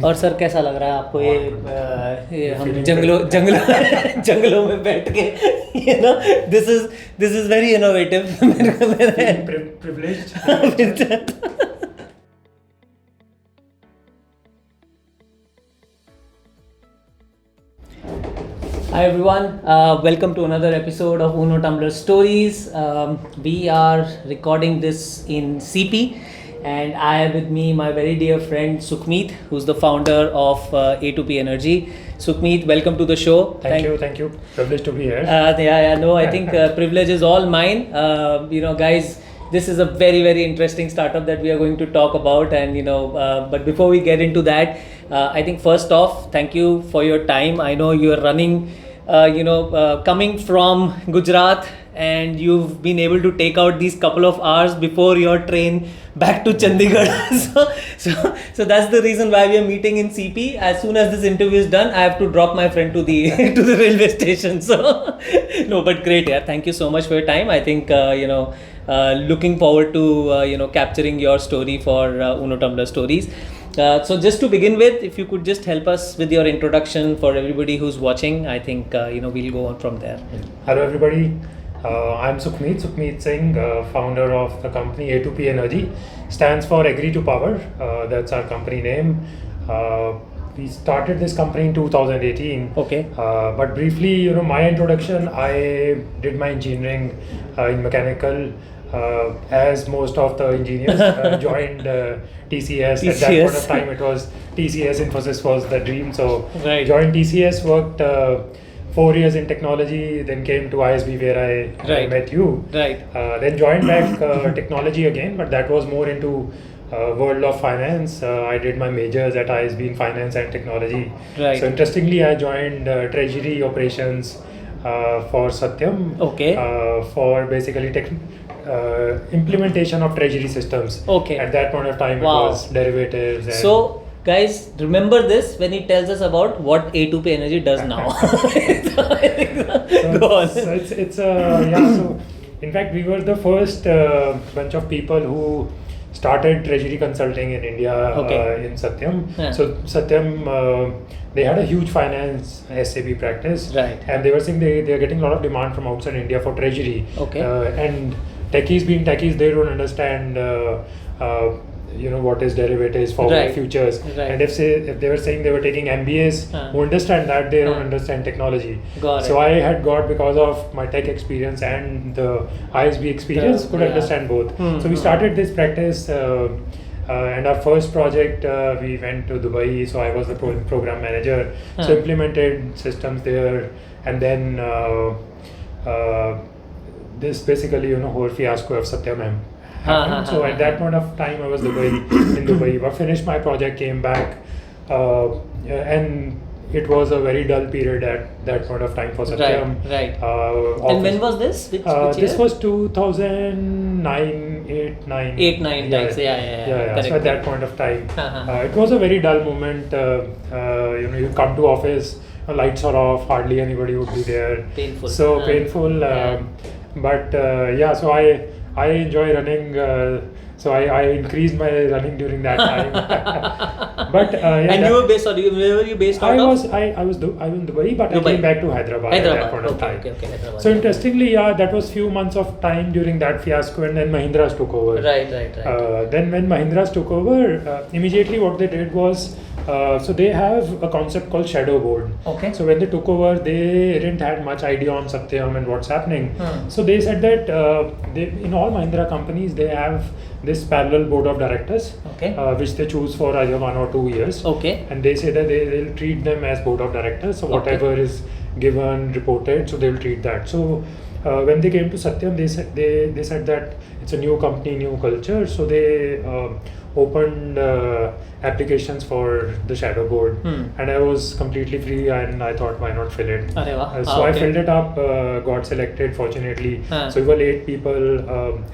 और सर कैसा लग रहा है आपको ये हम जंगलों में बैठ के this is very innovative privileged. Hi everyone, welcome to another episode of Unotumbler Stories. We are recording this in CP and I have with me my very dear friend Sukhmeet, who's the founder of A2P Energy. Sukhmeet, welcome to the show. Thank you. Privileged to be here. I think privilege is all mine. Guys, this is a very, very interesting startup that we are going to talk about. And, but before we get into that, I think first off, thank you for your time. I know you are running, coming from Gujarat, and you've been able to take out these couple of hours before your train back to Chandigarh. so that's the reason why we are meeting in CP. As soon as this interview is done, I have to drop my friend to the to the railway station. So no, but great, yeah. Thank you so much for your time. I think looking forward to capturing your story for Unotumbler Stories. So just to begin with, if you could just help us with your introduction for everybody who's watching, I think we'll go on from there. Hello everybody, I'm Sukhmeet Singh, founder of the company A2P Energy. Stands for Agri To Power. That's our company name. We started this company in 2018. Okay. But briefly, my introduction, I did my engineering in mechanical. As most of the engineers joined TCS. At that point of time, it was TCS. Infosys was the dream. So joined TCS, worked 4 years in technology, then came to ISB where I met you. Right. Then joined back technology again, but that was more into world of finance. I did my majors at ISB in finance and technology. Right. So interestingly, I joined Treasury operations for Satyam. Okay. For basically implementation of treasury systems. Okay. At that point of time, Wow. It was derivatives. And so guys, remember this when he tells us about what A2P Energy does now. Go on. So it's So in fact, we were the first bunch of people who started treasury consulting in India. In Satyam. Yeah. So Satyam, they had a huge finance SAP practice. Right. And they were saying they are getting a lot of demand from outside India for treasury. Okay. And techies being techies, they don't understand what is derivatives, forward futures. Right. And if they were saying they were taking MBAs who understand that, they don't understand technology. So I had got, because of my tech experience and the ISB experience, could understand both. So we started this practice, and our first project, we went to Dubai. So I was the program manager. So implemented systems there, and then this basically whole fiasco of Satyam happened. So at that point of time, I was in Dubai. I finished my project, came back, and it was a very dull period at that point of time for Satyam. Right. And when was this? Which this year? was 2009, 8, 9. 8, 9 times. Yeah. Correct. So at that point of time, it was a very dull moment. You come to office, lights are off, hardly anybody would be there. Painful. So painful. But so I enjoy running. So I increased my running during that time. But and you were based? Sorry, where were you based out of? I was in Dubai, but Dubai. I came back to Hyderabad at that point of time. Okay, Hyderabad. So interestingly, that was few months of time during that fiasco, and then Mahindra's took over. Right. Then when Mahindra's took over, immediately what they did was, so they have a concept called shadow board. Okay. So when they took over, they didn't have much idea on Satyam and what's happening. So they said that in all Mahindra companies, they have this parallel board of directors, which they choose for either 1 or 2 years. Okay. And they say that they'll treat them as board of directors. So whatever is given, reported, so they'll treat that. So when they came to Satyam, they said that it's a new company, new culture. So they opened applications for the shadow board, and I was completely free, and I thought, why not fill it? So I filled it up, got selected fortunately. So we were 8 people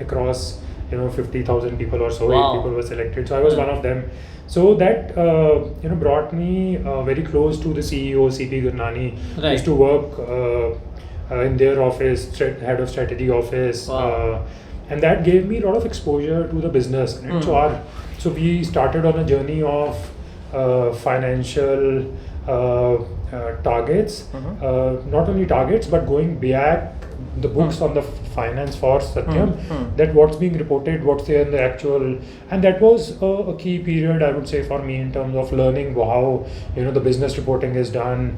across 50,000 people or so. 8 people were selected, so I was one of them. So that brought me very close to the CEO, CP Gurnani. I used to work in their office, head of strategy office. And that gave me a lot of exposure to the business. Right? So we started on a journey of financial targets, not only targets but going back the books on the finance for Satyam, that what's being reported, what's there in the actual, and that was a key period, I would say, for me in terms of learning how the business reporting is done.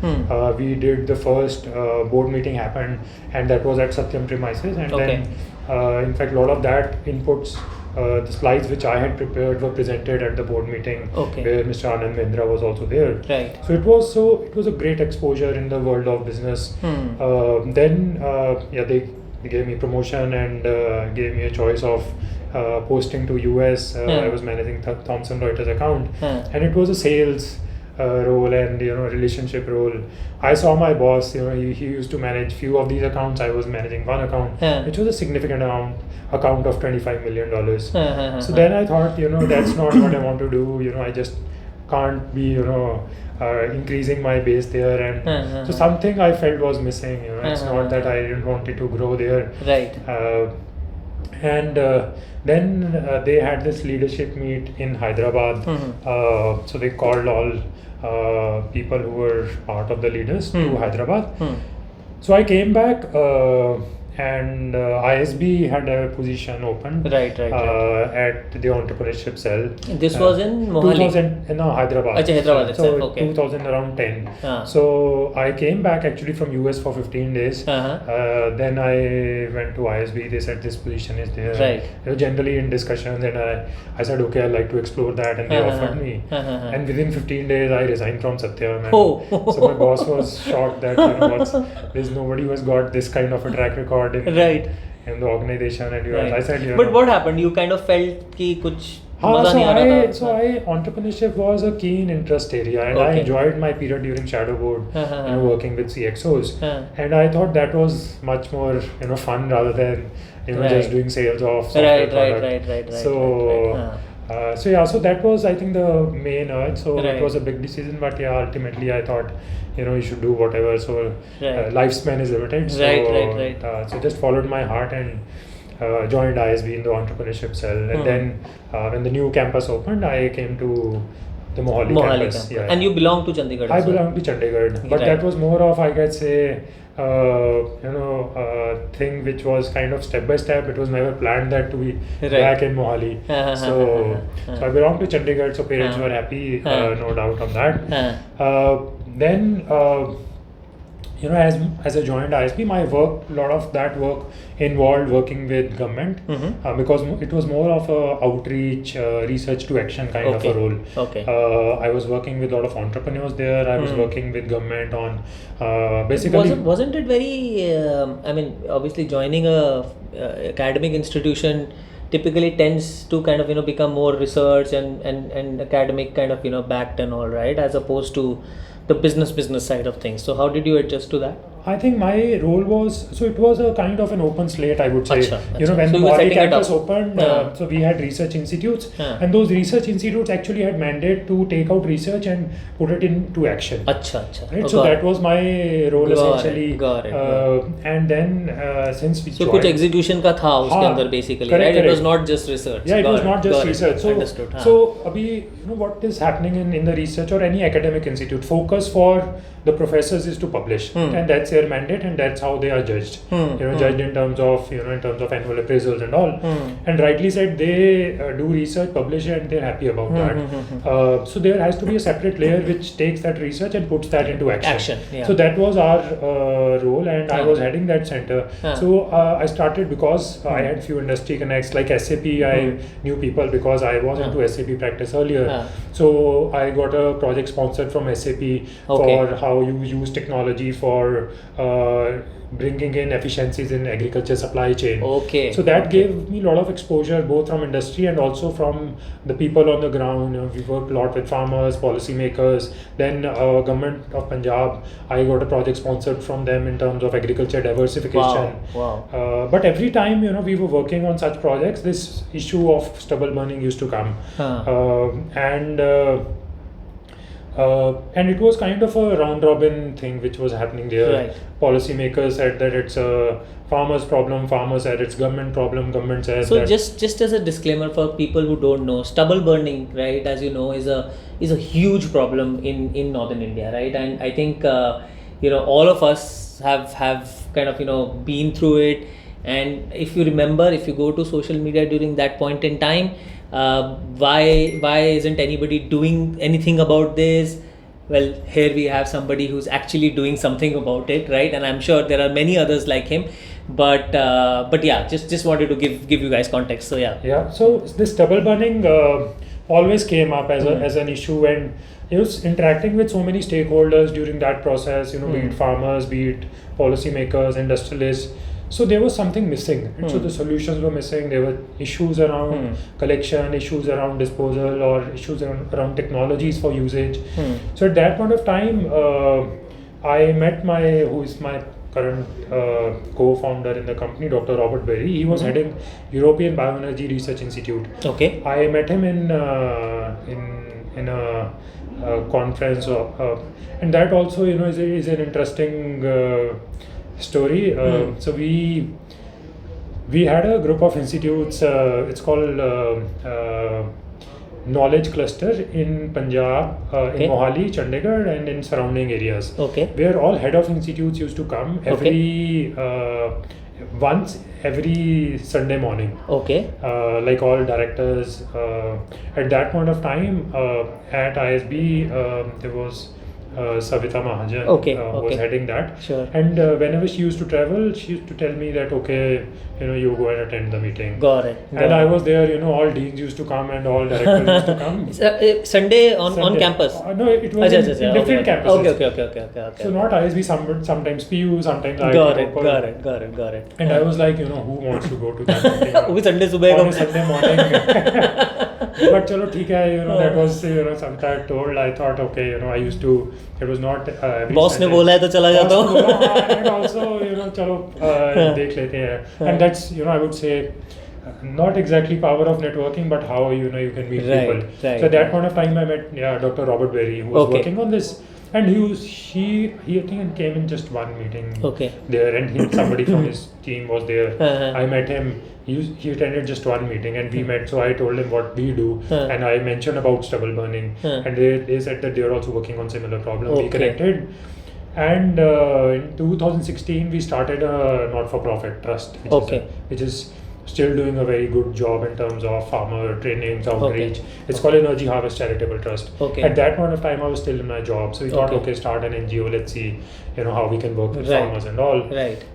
We did the first board meeting happened, and that was at Satyam premises, and then in fact a lot of that inputs. The slides which I had prepared were presented at the board meeting, where Mr. Anand Mendra was also there. Right. So it was a great exposure in the world of business. Then they gave me promotion and gave me a choice of posting to US. I was managing Thomson Reuters account, and it was a sales role and relationship role. I saw my boss. He used to manage few of these accounts. I was managing one account, which was a significant account of $25 million. So then I thought, that's not what I want to do. I just can't be, increasing my base there, and so something I felt was missing. It's not that I didn't want it to grow there. Right. And then they had this leadership meet in Hyderabad. So they called all people who were part of the leaders to Hyderabad. So I came back, and ISB had a position open right. at the entrepreneurship cell. This was in Mohali? 2000, no, Hyderabad. Achha, Hyderabad itself. So 2000 around 10. So I came back actually from US for 15 days. Then I went to ISB. They said this position is there. Right. They were generally in discussions, and I said, okay, I'd like to explore that, and they offered me. And within 15 days, I resigned from Satyam. And so my boss was shocked that there's nobody who has got this kind of a track record in the organization, and I said, but what happened? You kind of felt कि कुछ entrepreneurship was a keen interest area, and I enjoyed my period during Shadow Board, working with CXOs, and I thought that was much more fun rather than just doing sales of software product. So that was, I think, the main urge. So it was a big decision, but ultimately I thought you should do whatever. So lifespan is limited. So so just followed my heart and joined ISB in the entrepreneurship cell, and then when the new campus opened, I came to the Mohali campus. And you belong to Chandigarh? I belong to Chandigarh, but that was more of, I could say, thing which was kind of step by step. It was never planned that to be back in Mohali. So I belong to Chandigarh, so parents were happy, no doubt on that. Then as I joined ISP, my work, a lot of that work involved working with government, because it was more of a outreach, research to action kind of a role. I was working with a lot of entrepreneurs there. I was working with government on basically. Wasn't it very? Obviously, joining a academic institution typically tends to kind of become more research and academic kind of backed and all, right, as opposed to the business side of things. So how did you adjust to that? I think my role was, so it was a kind of an open slate, I would say. When so the Mohali campus opened, so we had research institutes, and those research institutes actually had mandate to take out research and put it into action. Right? So that was my role essentially. Got it. And then since we so joined, कुछ execution का था उसके अंदर basically, right? It was not just research. Yeah, it was not just research. So, understood. So abhi, what is happening in the research or any academic institute, focus for the professors is to publish, and that's their mandate, and that's how they are judged. Judged in terms of annual appraisals and all. And rightly said, they do research, publish it, and they're happy about that. So there has to be a separate layer which takes that research and puts that into action. So that was our role, and I was heading that center. So I started because I had few industry connects, like SAP. I knew people because I was into SAP practice earlier. So I got a project sponsored from SAP for how you use technology for bringing in efficiencies in agriculture supply chain. So that gave me a lot of exposure both from industry and also from the people on the ground. We worked a lot with farmers, policymakers. Then government of Punjab, I got a project sponsored from them in terms of agriculture diversification. But every time we were working on such projects, this issue of stubble burning used to come. And it was kind of a round robin thing which was happening there. Right. Policymakers said that it's a farmer's problem, farmer said it's government problem, government said So that. just as a disclaimer for people who don't know, stubble burning, right, as you know, is a huge problem in northern India, right? And I think all of us have kind of been through it. And if you remember, if you go to social media during that point in time, why isn't anybody doing anything about this? Well, here we have somebody who's actually doing something about it, right? And I'm sure there are many others like him, but yeah, just wanted to give you guys context. So Yeah, so this stubble burning always came up as an issue, and it was interacting with so many stakeholders during that process, be it farmers, be it policymakers, industrialists. So there was something missing. And so the solutions were missing. There were issues around collection, issues around disposal, or issues around technologies for usage. So at that point of time, I met who is my current co-founder in the company, Dr. Robert Berry. He was heading European Bioenergy Research Institute. Okay. I met him in a conference, and that also is an interesting story. So we had a group of institutes. It's called Knowledge Cluster in Punjab, in Mohali, Chandigarh, and in surrounding areas. Okay. Where all head of institutes used to come once every Sunday morning. Okay. Like all directors. At that point of time, at ISB, there was Savita Mahajan, who was heading that. Sure. And whenever she used to travel, she used to tell me that, okay, you go and attend the meeting. Got it. And I was there, all deans used to come and all directors used to come. Sunday on campus? No, it was in different campuses. Okay. So not ISB, sometimes PU, sometimes IIT. Got it. And I was like, who wants to go to that meeting? वो भी Sunday सुबह On a Sunday morning. But chalo, theek hai, that was, something I told. I thought, okay, I used to, it was not every Boss ने Sunday. बोला है तो चला जाता हूँ. And also, chalo, dekh lete hain. And that's, I would say, not exactly power of networking, but how, you can meet people. So at that point of time, I met Dr. Robert Berry, who was working on this. And he I think came in just one meeting there, and somebody from his team was there. I met him. He attended just one meeting, and we met. So I told him what we do, and I mentioned about stubble burning, and they said that they are also working on similar problem. We connected, and in 2016 we started a not-for-profit trust, which is still doing a very good job in terms of farmer trainings, outreach. It's called Energy Harvest Charitable Trust. At that point of time, I was still in my job, so we thought, start an NGO. Let's see, how we can work with farmers and all.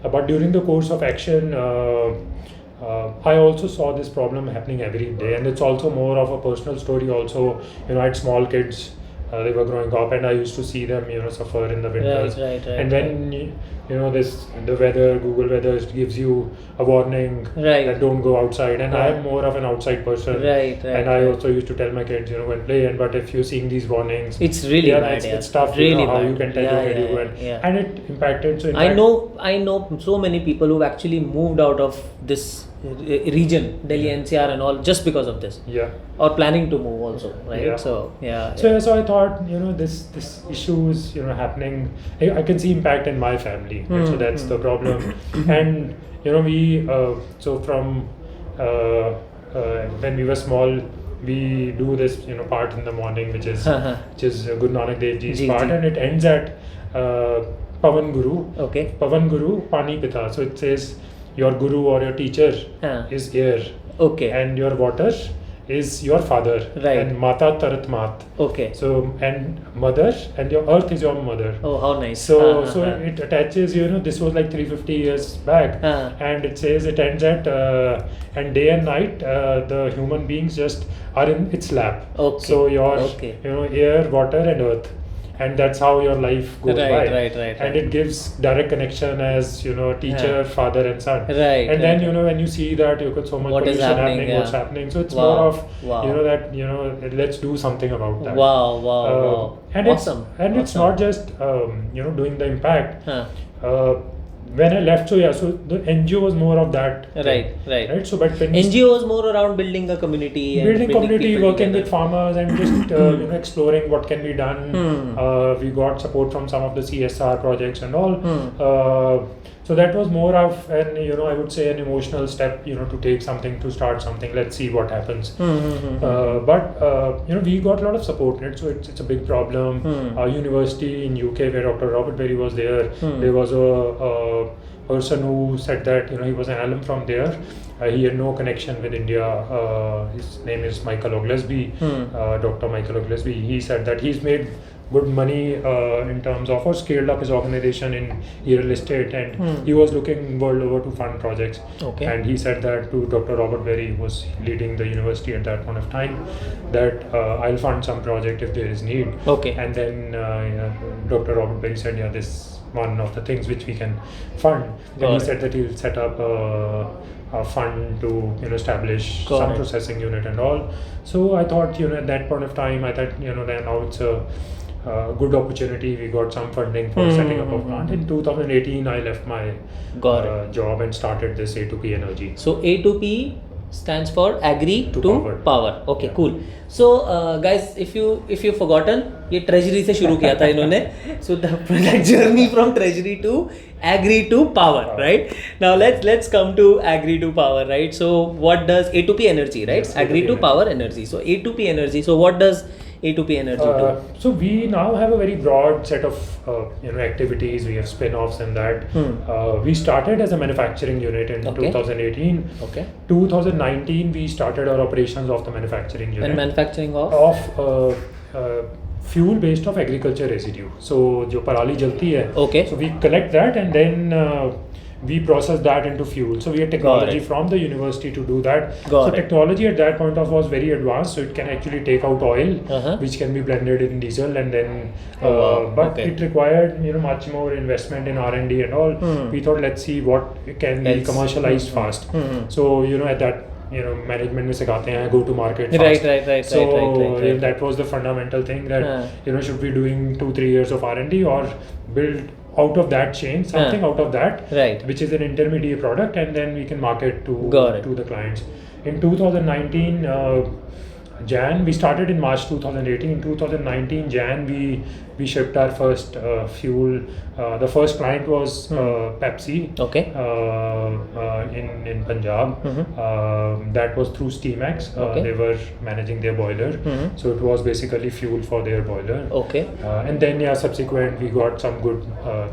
But during the course of action, I also saw this problem happening every day, and it's also more of a personal story. Also, I had small kids. They were growing up, and I used to see them, suffer in the winters. And when the weather, Google Weather gives you a warning that don't go outside, and I'm more of an outside person. And I also used to tell my kids, go and play. But if you're seeing these warnings, it's really bad. It's tough. Really how bad. you can tell your kid and it impacted. So I know so many people who've actually moved out of this region, Delhi NCR and all, just because of this. Or planning to move also, right? So So I thought, this issue is happening. I can see impact in my family. So that's the problem. And we so from when we were small, we do this part in the morning, which is Guru Nanak Dev Ji's part, and it ends at Pavan Guru. Pavan Guru, Pani Pita. So it says your guru or your teacher is air, and your water is your father, and Mata Tarat Mat. So, and mother, and your earth is your mother. Oh, how nice. So it attaches, this was like 350 years back, and it says it ends at, and day and night, the human beings just are in its lap. So your, air, water and earth. And that's how your life goes by. And it gives direct connection as, teacher, father and son. And then, when you see that you've got so much pollution happening, what's happening. So it's more of, that, let's do something about that. Wow. And awesome. It's not just, doing the impact. when I left, so the NGO was more of that. Right. So, but when NGO was more around building a community, and building community, people working together with farmers, and just exploring what can be done. We got support from some of the CSR projects and all. So that was more of an I would say an emotional step to take something, to start something. Let's see what happens. But we got a lot of support, right? So it's a big problem. University in UK where Dr. Robert Berry was there, there was a person who said that he was an alum from there. He had no connection with India. His name is Michael Oglesby, Dr. Michael Oglesby. He said that he's made good money in terms of, or scaled up his organization in real estate, and he was looking world over to fund projects. And he said that to Dr. Robert Berry, who was leading the university at that point of time, that I'll fund some project if there is need. And then Dr. Robert Berry said, this is one of the things which we can fund. Then he said that he'll set up a fund to establish some processing unit and all. So I thought at that point of time, I thought then now it's a good opportunity. We got some funding for setting up a plant. In 2018 I left my job and started this A2P Energy. So A2P stands for Agri to Power. Okay, cool. So guys, if you've forgotten, ये Treasury से शुरू किया था इन्होंने. So the product journey from Treasury to Agri to Power, right? Now let's come to Agri to Power, right? So what does A2P Energy, right? Yes, Agri to Power Energy. So A2P Energy. So what does A2P Energy do? So we now have a very broad set of activities. We have spin-offs and that. We started as a manufacturing unit in 2018. 2019 we started our operations of the manufacturing unit. And manufacturing of fuel based of agriculture residue. So जो पराली जलती है, so we collect that and then we process that into fuel. So we had technology from the university to do that. So technology at that point of was very advanced, so it can actually take out oil, which can be blended in diesel, and then but it required much more investment in R&D and all. We thought, let's see what can be commercialized fast. So at that management में सिखाते हैं go to market fast. Right. That was the fundamental thing, that should be doing 2-3 years of R&D or build out of that chain something out of that, which is an intermediate product, and then we can market to the clients. In 2019 Jan, we started in March 2018. In 2019 Jan we shipped our first fuel. The first client was Pepsi in Punjab. That was through Steamax. They were managing their boiler, so it was basically fuel for their boiler. And then subsequent we got some good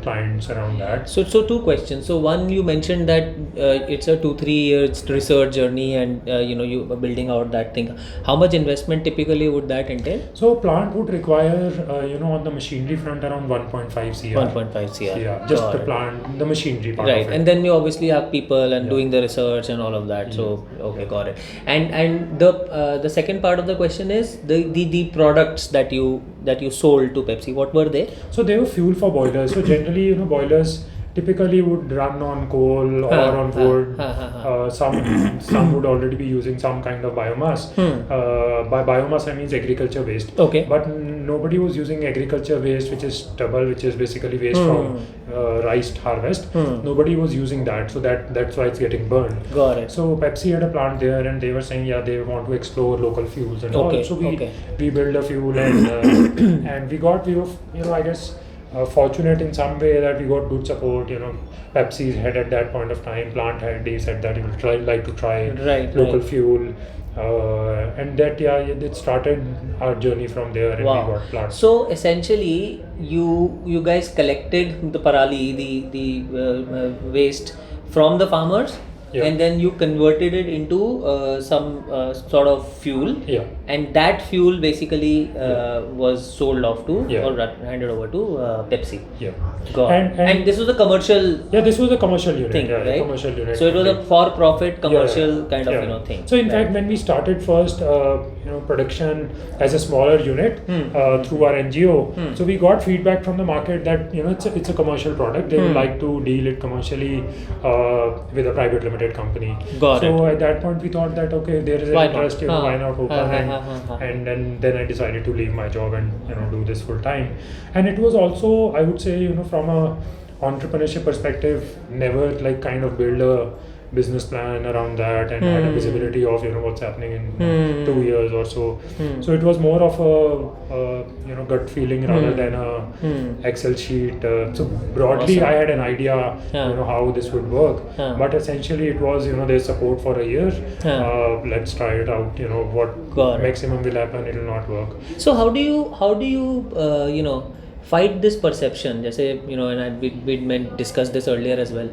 clients around that. So 2 questions. So one, you mentioned that it's a 2-3 years research journey, and you are building out that thing. How much investment typically would that entail? So plant would require on the machinery front around 1.5 CR. Yeah, just the plant, the machinery part of it. And then you obviously have people and doing the research and all of that. So got it. And the second part of the question is the products that you sold to Pepsi. What were they? So they were fuel for boilers. So generally boilers typically would run on coal or on wood. Some would already be using some kind of biomass. By biomass I mean agriculture waste. But nobody was using agriculture waste, which is stubble, which is basically waste from rice harvest. Nobody was using that, so that's why it's getting burned. Got it. So Pepsi had a plant there, and they were saying they want to explore local fuels and all. So we built a fuel and and we were I guess fortunate in some way that we got good support. Pepsi's head at that point of time, plant head, he said that he would like to try local fuel. And that it started our journey from there, and we got plants. So essentially you guys collected the parali, the waste from the farmers, and then you converted it into some sort of fuel, and that fuel basically was sold off to or handed over to Pepsi. Got it. And this was a commercial this was a commercial unit thing, right? Commercial unit. So it was a for profit commercial kind of thing. So in fact when we started first production as a smaller unit through our NGO, so we got feedback from the market that it's a commercial product. They would like to deal it commercially with a private limited company. So at that point we thought that there is an interest, why not open, and then I decided to leave my job and do this full time. And it was also, I would say, from a entrepreneurship perspective, never like kind of build a business plan around that and had a visibility of what's happening in 2 years or so. So it was more of a gut feeling rather than a Excel sheet. So broadly, Awesome. I had an idea how this would work, but essentially it was there's support for a year. Let's try it out. What Got it. maximum will happen, it will not work. So how do you fight this perception? जैसे and we discussed this earlier as well,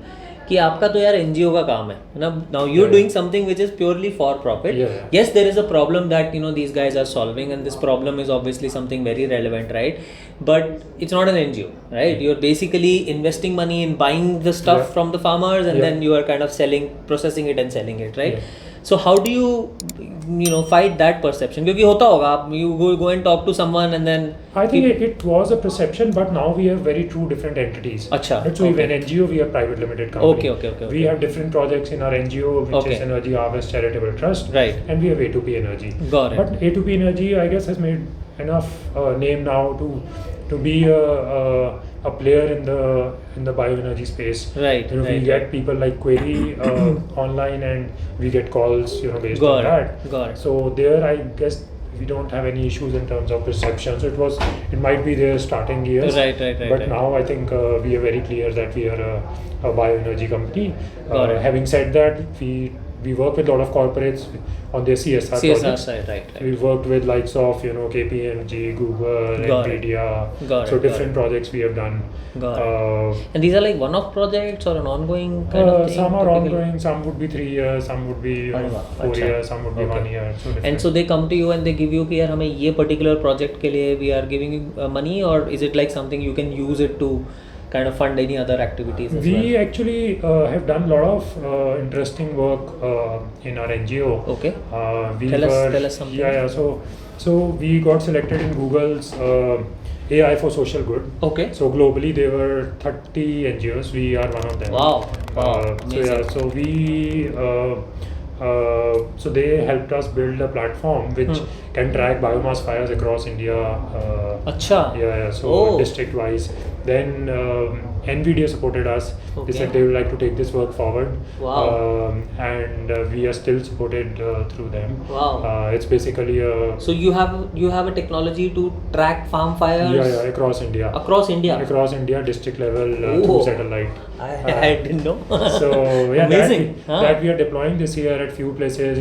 कि आपका तो यार NGO का काम है ना. Now you're doing something which is purely for profit. Yeah. Yes, there is a problem that these guys are solving, and this problem is obviously something very relevant, right? But it's not an NGO, right? You're basically investing money in buying the stuff from the farmers, and then you are kind of processing it and selling it, right? So how do you fight that perception? क्योंकि होता होगा, you go and talk to someone and then I think it was a perception, but now we have very two different entities. अच्छा. Right? So in NGO we are private limited company. Okay. We have different projects in our NGO, which is Energy Harvest Charitable Trust. Right. And we have A2P Energy. Got it. But A2P Energy, I guess, has made enough name now to be a player in the bioenergy space. Right. We get people like query online, and we get calls based on that. Got it. So there, I guess we don't have any issues in terms of perception. So it might be their starting years. Right. But now I think we are very clear that we are a bioenergy company. Got it. Having said that, we work with a lot of corporates on their CSR projects. Side, right. We've worked with likes of KPMG, Google, Nvidia. Got so it, different projects we have done. Got it. And these are like one-off projects or an ongoing kind of thing? Some are typically? ongoing, some would be 3 years, some would be 4 years, some would be 1 year. So And so they come to you and they give you कि यार हमें ये particular project के लिए we are giving you money, or is it like something you can use it to kind of fund any other activities as well? We actually have done a lot of interesting work in our NGO. Okay. Tell us something. Yeah. So we got selected in Google's AI for Social Good. Okay. So globally there were 30 NGOs. We are one of them. Wow. So they helped us build a platform which can track biomass fires across India. Acha. So district wise. Then NVIDIA supported us. Okay. They said they would like to take this work forward. Wow. And we are still supported through them. Wow. It's basically a... So you have a technology to track farm fires? Yeah, across India. Across India? Across India, district level through satellite. I didn't know. So yeah, Amazing. that we are deploying this year at few places,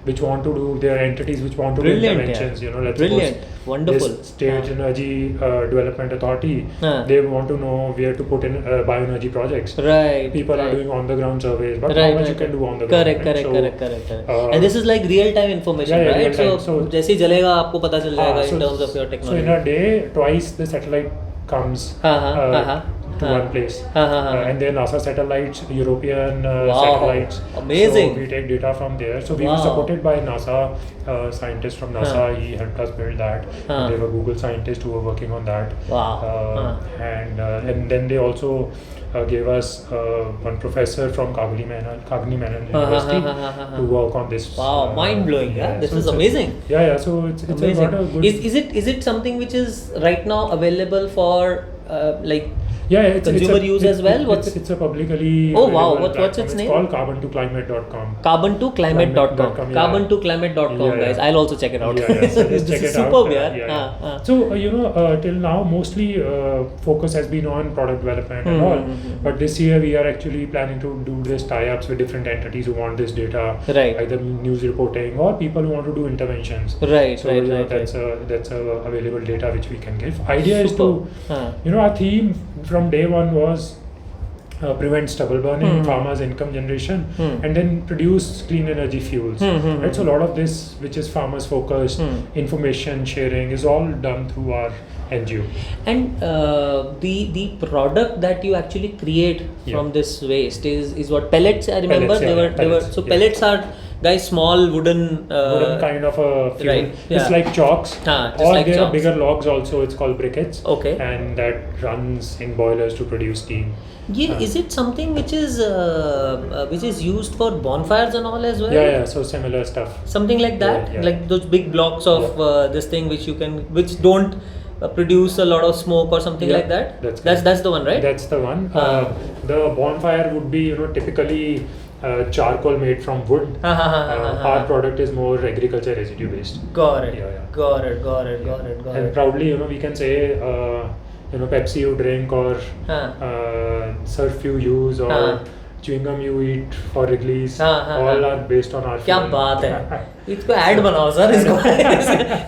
which want to do, there are entities which want to do interventions. Let's Brilliant. suppose Wonderful. this State Energy Development Authority, they want to know where to put in bioenergy projects. Right. People are doing on the ground surveys, but how much you can do on the ground. Correct. And this is like real time information, right? Real time. So जैसे ही जलेगा आपको पता चल जाएगा in terms of your So technology. in a day, twice the satellite comes to one place. And then NASA satellites, European satellites. Amazing. So we take data from there. So we were supported by NASA, scientists from NASA. He helped us build that. There were Google scientists who were working on that. Wow. And then they also gave us one professor from Kagni Menon University to work on this. Wow, mind blowing. This so is amazing. So it's amazing. a good. Is it something which is right now available for consumer use as well? It's a publicly. Oh wow! What's its it's name? It's called carbon2climate.com. Carbon2climate.com. Yeah. Carbon2climate.com, guys. I'll also check it out. So just check it superb, out. So till now mostly focus has been on product development and all. But this year we are actually planning to do this tie-ups with different entities who want this data, either news reporting or people who want to do interventions. That's available data which we can give. Idea is to our theme from day one was prevent stubble burning, farmers' income generation, and then produce clean energy fuels. Right? So a lot of this, which is farmers focused, information sharing, is all done through our NGO. And the product that you actually create from this waste is what, pellets? I remember Pellets, pellets are, guys, small wooden kind of a fuel. Right, It's like chalks. Or like there are bigger logs also. It's called briquettes. Okay. And that runs in boilers to produce steam. Is it something which is used for bonfires and all as well? Yeah. So similar stuff. Something like that, like those big blocks of this thing which don't produce a lot of smoke or something Yeah, like that? that's That's the one, right? That's the one. Ah. The bonfire would be, typically charcoal made from wood. Our product is more agriculture residue based. Got it. Yeah. Got it. And proudly, we can say, Pepsi you drink or surf you use or chewing gum you eat for release, all are based on our क्या fuel. बात है, इसको add बनाओ sir,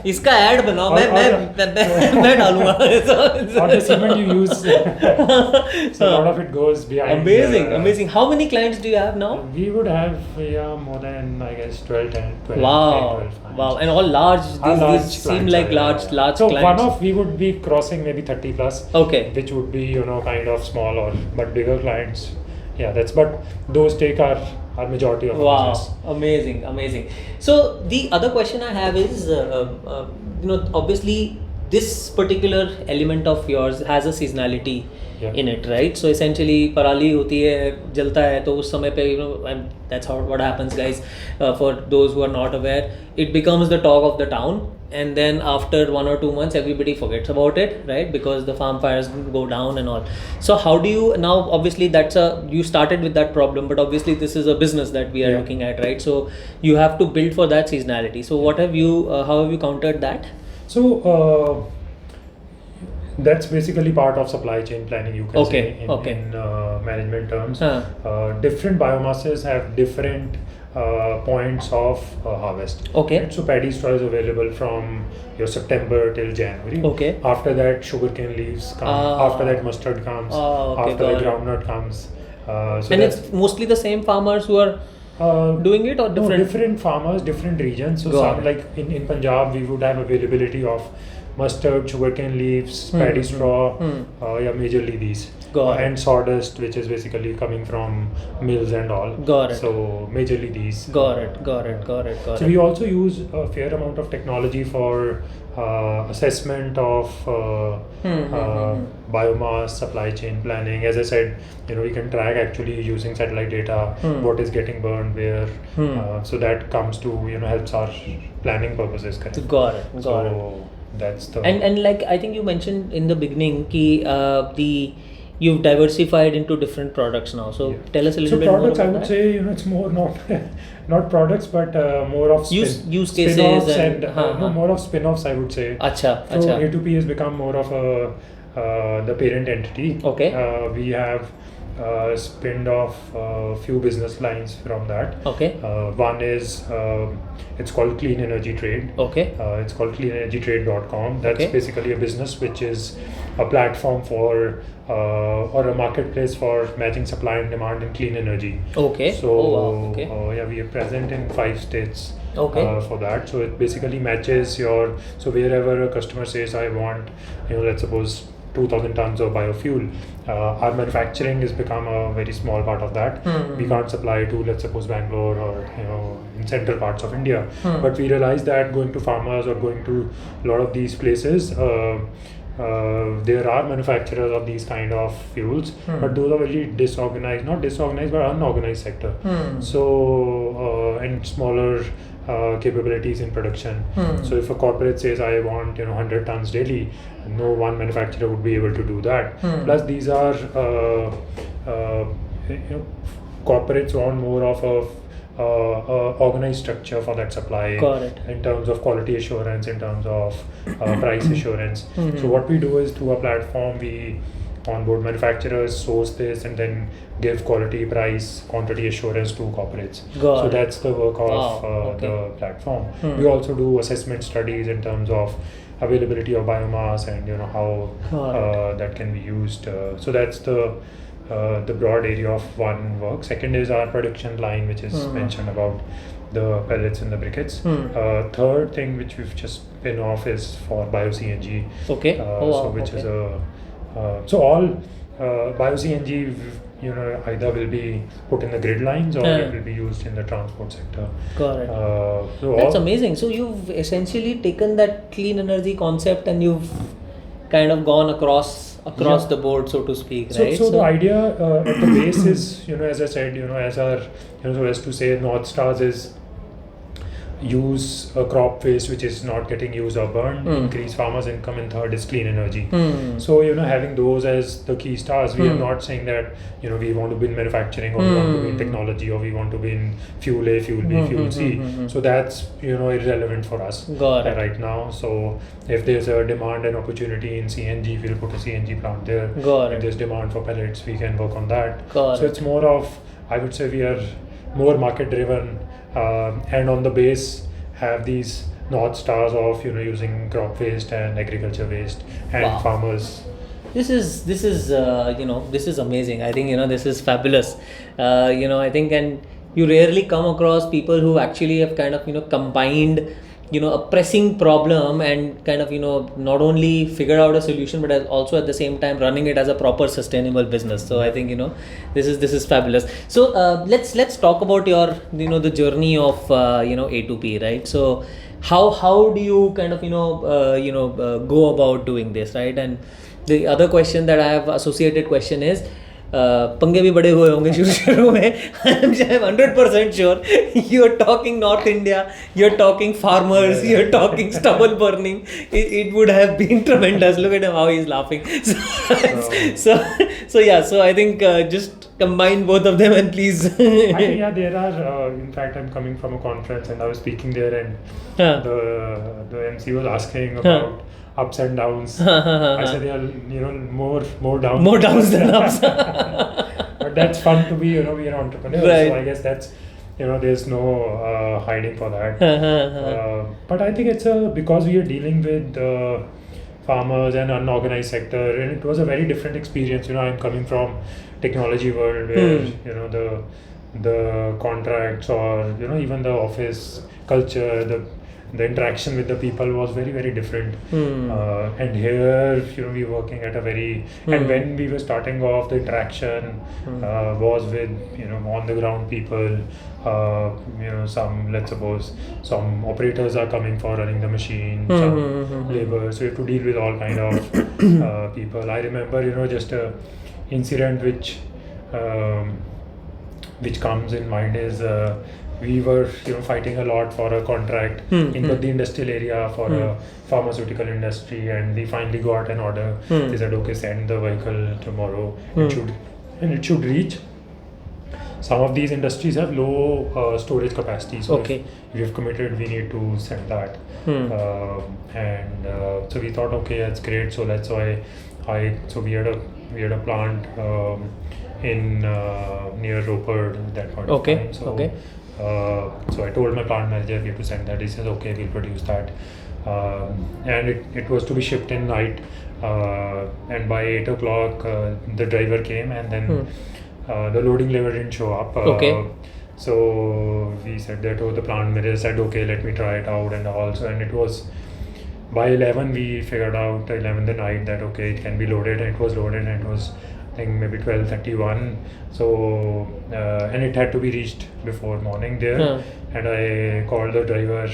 इसका add बनाओ, मैं डालूंगा. Or the cement you use. So a lot of it goes behind. Amazing. How many clients do you have now? We would have more than, I guess, 12 clients. Wow. And all large. These seem like large So clients. one-off we would be crossing maybe 30 plus. Okay. Which would be kind of small but bigger clients. Yeah, but those take our majority of our business. Amazing. So the other question I have is, obviously this particular element of yours has a seasonality in it, right? So essentially parali hoti hai, jalta hai, to us samay pe, and that's what happens, guys. For those who are not aware, it becomes the talk of the town. And then after 1 or 2 months, everybody forgets about it, right? Because the farm fires go down and all. So how do you now? Obviously, you started with that problem, but obviously this is a business that we are looking at, right? So you have to build for that seasonality. So how have you countered that? So that's basically part of supply chain planning, you can say, in management terms. Different biomasses have different points of harvest. Okay. Right? So paddy straw is available from your September till January. Okay. After that, sugarcane leaves come. After that, mustard comes. After that, groundnut comes. And it's mostly the same farmers who are doing it, or different? No, different farmers, different regions. So some, like in Punjab, we would have availability of mustard, sugarcane leaves, paddy straw, majorly these. And sawdust, which is basically coming from mills and all. Got it. So majorly these. Got it. So we also use a fair amount of technology for assessment of biomass, supply chain planning. As I said, we can track actually using satellite data what is getting burned where. So that comes to helps our planning purposes. Correct? Got it. So that's the and like I think you mentioned in the beginning ki you've diversified into different products now. So tell us a little bit more about that. So products, I would say, it's more not products, but more of use cases and more of spin-offs, I would say. Acha. So A2P has become more of the parent entity. Okay. We have spinned off a few business lines from that. Okay. One is it's called cleanEnergy Trade. Okay. It's called cleanEnergyTrade.com. That's basically a business which is a platform for or a marketplace for matching supply and demand in clean energy. Okay. So we are present in 5 states. For that. So it basically matches so wherever a customer says I want, let's suppose 2,000 tons of biofuel, our manufacturing has become a very small part of that. We can't supply to, let's suppose, Bangalore or in central parts of India. But we realized that going to farmers or going to a lot of these places, there are manufacturers of these kind of fuels, but those are very not disorganized, but unorganized sector. So and smaller capabilities in production. So if a corporate says I want 100 tons daily, no one manufacturer would be able to do that. Plus these are corporates want more of a organized structure for that supply in terms of quality assurance, in terms of price assurance. So what we do is through a platform we onboard manufacturers, source this, and then give quality, price, quantity assurance to corporates. So that's the work of the platform. We also do assessment studies in terms of availability of biomass and how that can be used. So that's the broad area of one work. Second is our production line, which is mentioned about the pellets and the briquettes. Third thing which we've just spin off is for bio-CNG. Which is all bio-CNG either will be put in the grid lines or it will be used in the transport sector. Got it. That's amazing. So you've essentially taken that clean energy concept and you've kind of gone across the board, so to speak, right? So the idea at the base is, as I said, as our, so as to say, North Stars is use crop waste which is not getting used or burned, increase farmers' income, and third is clean energy. So having those as the key stars, we are not saying that we want to be in manufacturing, or we want to be in technology, or we want to be in fuel A, fuel B, fuel C. So that's irrelevant for us right now. So if there's a demand and opportunity in CNG, we'll put a CNG plant there. If there's demand for pellets, we can work on that. So it's more of, I would say, we are more market driven, and on the base have these north stars of using crop waste and agriculture waste and farmers. This is this is amazing. I think this is fabulous. I think, and you rarely come across people who actually have kind of combined a pressing problem and kind of not only figure out a solution, but also at the same time running it as a proper sustainable business. So I think this is fabulous. So let's talk about your the journey of A2P, right? So how do you kind of go about doing this, right? And the other question that I have, associated question, is पंगे भी बड़े हुए होंगे शुरू में. I'm 100% sure you're talking North India, you're talking farmers, you're talking stubble burning. It would have been tremendous. Look at him, how he's laughing. So I think just combine both of them, and please. There are. In fact, I'm coming from a conference and I was speaking there, and the MC was asking about ups and downs. I said, more downs. More downs than ups. But that's fun to be, we are entrepreneurs. Right. So I guess that's, there's no hiding for that. But I think it's because we are dealing with farmers and unorganized sector, and it was a very different experience. I'm coming from technology world where, the contracts, or, even the office culture, the interaction with the people was very, very different. And here, we were working at a very, and when we were starting off, the interaction was with, on the ground people. Let's suppose some operators are coming for running the machine, some labor. So you have to deal with all kind of people. I remember, just a incident which comes in mind is, we were fighting a lot for a contract in the industrial area for a pharmaceutical industry, and we finally got an order. They said, okay, send the vehicle tomorrow. It should reach. Some of these industries have low storage capacity, so if we have committed, we need to send that. So we thought, okay, that's great. So that's why we had a plant in near Ropar at that point of time. So I told my plant manager, we have to send that. He says, okay, we'll produce that. And it was to be shipped in night. And by 8 o'clock, the driver came, and then the loading lever didn't show up. So we said that, the plant manager said, okay, let me try it out and also. And it was by 11, we figured out 11 the night that, okay, it can be loaded. And it was loaded, and it was, I think, maybe 12:31. So and it had to be reached before morning there. And I called the driver,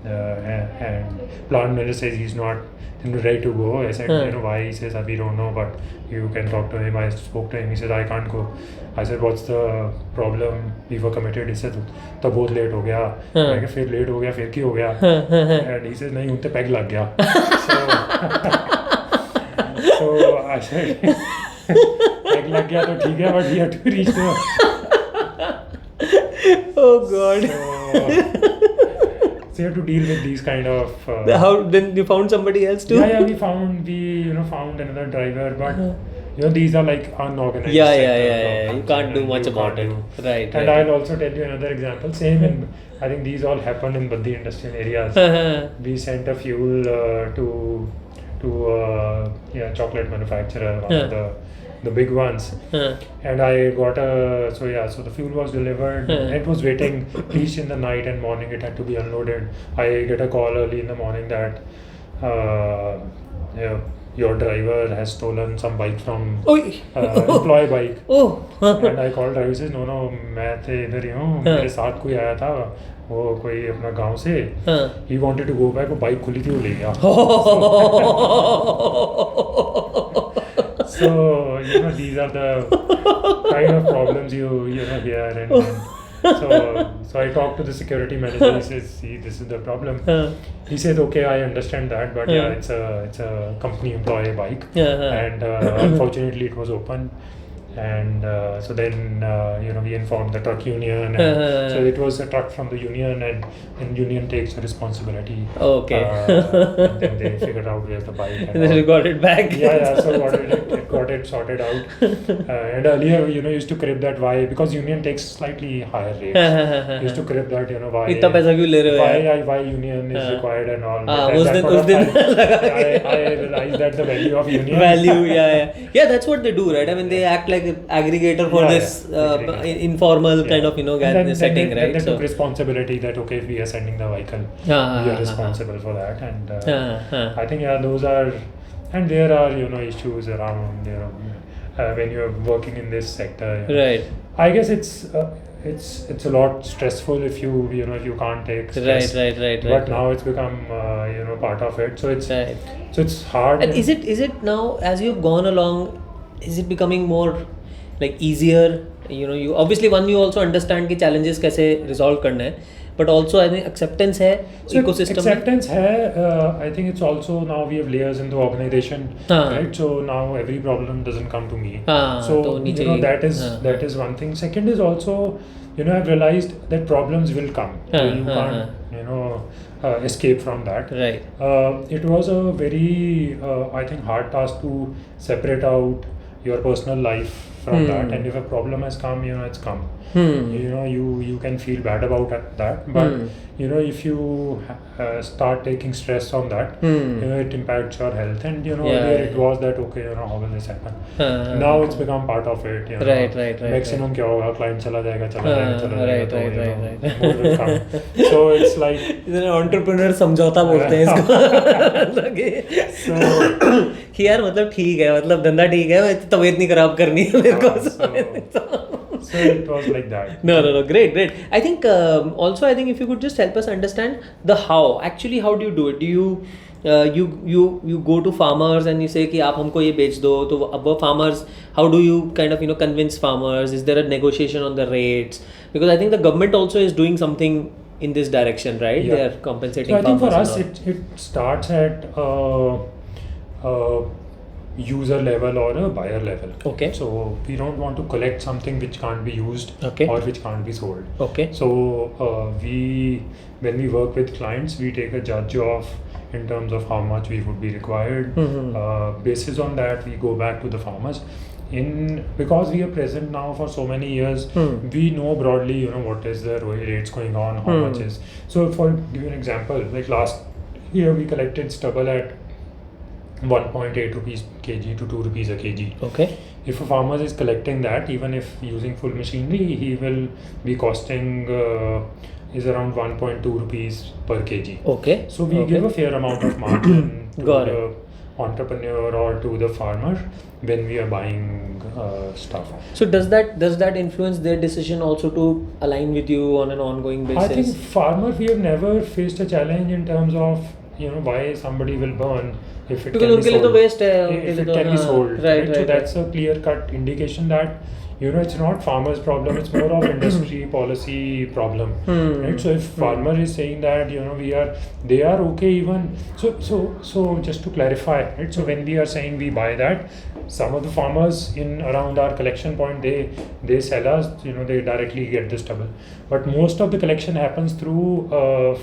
and plant manager says he's not ready to go. I said, why? He says, we don't know, but you can talk to him. I spoke to him. He said, I can't go. I said, what's the problem? We were committed. He said, तो बहुत late हो गया. मैं कहा, फिर late हो गया, फिर क्यों हो गया? And he said, नहीं, उनते पैग लग गया. So I said, पैग लग गया तो ठीक है, but we have to reach there. Oh God. So you have to deal with these kind of. How then you found somebody else too? Yeah, we found another driver, but these are like unorganized. Yeah. You can't do much about it. Right. And I'll also tell you another example. Same in, I think these all happened in Baddi industrial areas. We sent a fuel to chocolate manufacturer, one of the big ones. And I got so the fuel was delivered. It was waiting, reached in the night and morning. It had to be unloaded. I get a call early in the morning that your driver has stolen some bike from employee bike. And I called driver, says, no, मैं थे इधर ही हूँ, मेरे साथ कोई आया था, वो कोई अपना गांव से. He wanted to go back, वो बाइक खुली थी, वो ले गया. So these are the kind of problems you hear, and So I talked to the security manager. He says, "See, this is the problem." He said, "Okay, I understand that, but yeah, it's a company employee bike, and unfortunately, it was open." And so then we informed the truck union, and so it was a truck from the union, and union takes the responsibility. Okay. And then they figured out where's the bike. And then you got it back. Yeah. So got it sorted out. And earlier, used to crib that why, because union takes slightly higher rates. Used to crib that, why. इतना पैसा क्यों ले रहे हो यार? Why union is required and all. उस दिन I realized that the value of union. Yeah, that's what they do, right? I mean, they act like an aggregator for this informal kind of setting, right? Then they took responsibility that okay, if we are sending the vehicle, we are responsible for that, and I think those are, and there are issues around when you're working in this sector. Right. I guess it's a lot stressful if you can't take stress. Right. But now it's become part of it. So it's hard. And is it now, as you've gone along, is it becoming more like easier? You obviously you also understand कि challenges कैसे resolve करना है, but also I think acceptance है ecosystem. Acceptance है. I think it's also now we have layers in the organization, right? So now every problem doesn't come to me. So that is one thing. Second is also I've realized that problems will come. So you can't escape from that. Right. It was a very I think hard task to separate out your personal life from that, and if a problem has come, it's come. You can feel bad about that, but if you start taking stress on that, it impacts your health, and earlier it was that okay, how will this happen? Now it's become part of it. Right. Maximum क्या होगा, client चला जाएगा, Right. more will come. So it's like entrepreneur समझौता बोलते हैं इसको. कि यार मतलब ठीक है, मतलब धंधा ठीक है, तबीयत नहीं खराब करनी है मेरे को. So it was like that. No. Great. I think also if you could just help us understand the how. Actually, how do you do it? Do you go to farmers and you say कि आप हमको ये बेच दो, तो अब farmers, how do you kind of convince farmers? Is there a negotiation on the rates? Because I think the government also is doing something in this direction, right? Yeah. They are compensating. So I think for us it starts at user level or a buyer level. Okay. So we don't want to collect something which can't be used or which can't be sold. Okay. So when we work with clients, we take a judge of in terms of how much we would be required. Basis on that, we go back to the farmers. Because we are present now for so many years, we know broadly what is the rates going on, how much is. So for give you an example, like last year we collected stubble at 1.8 rupees kg to 2 rupees a kg. Okay. If a farmer is collecting that, even if using full machinery, he will be costing is around 1.2 rupees per kg. Okay. So we give a fair amount of margin to Got the entrepreneur or to the farmer when we are buying stuff. So does that influence their decision also to align with you on an ongoing basis? I think farmers, we have never faced a challenge in terms of why somebody will burn if it can be sold. Waste If it can be sold, right. So that's a clear-cut indication that it's not farmer's problem; it's more of industry policy problem, right? So if farmer is saying that they are okay even so just to clarify, right? So when we are saying we buy that, some of the farmers in around our collection point they sell us, they directly get the stubble, but most of the collection happens through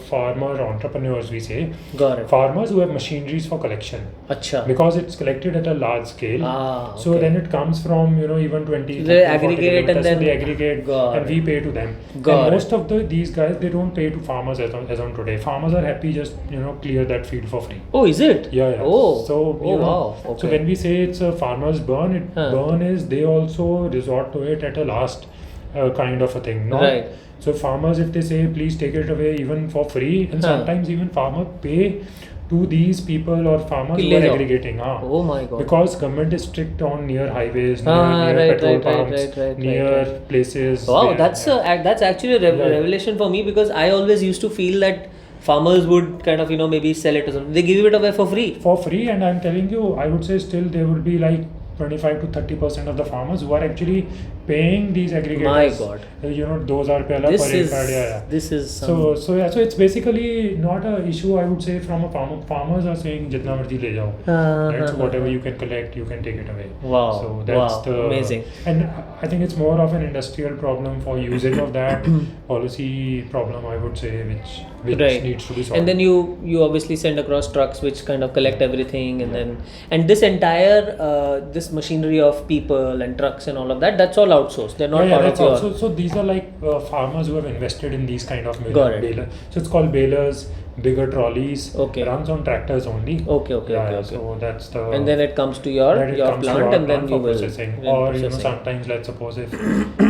farmer entrepreneurs, we say. Got it. Farmers who have machineries for collection. Achha. Because it's collected at a large scale. Okay. So then it comes from even 20, they 30, 40 aggregate and then so they aggregate and we pay to them. And most of these guys, they don't pay to farmers as on today. Farmers are happy just clear that field for free. Oh, is it? Yeah. Oh. So wow. Okay. So when we say it's a farmer's burn, burn is they also resort to it at a last kind of a thing. Right. So farmers, if they say please take it away even for free, and sometimes even farmer pay to these people or farmers who are aggregating. Oh my God. Because government is strict on near highways, near petrol pumps, near places. Wow, that's actually a revelation for me, because I always used to feel that farmers would kind of maybe sell it or something. They give it away for free. For free, and I'm telling you, I would say still there will be like 25 to 30% of the farmers who are actually paying these aggregators. My God. Those are per This acre. is Yeah. this is So it's basically not a issue, I would say, from a farmer. Farmers are saying jitna marzi le jao, right? So whatever you can collect, you can take it away. Wow. So that's the amazing. And I think it's more of an industrial problem for usage of that policy problem, I would say, which Right. needs to be solved. And then you obviously send across trucks which kind of collect everything, and this entire this machinery of people and trucks and all of that, that's all outsourced. They're not part of your. So these are like farmers who have invested in these kind of Got it. balers. So it's called balers, bigger trolleys. Okay. Runs on tractors only. Okay. So that's the. And then it comes to your then it comes to plant, our and then plant you for will. processing. then Or processing. sometimes, let's suppose if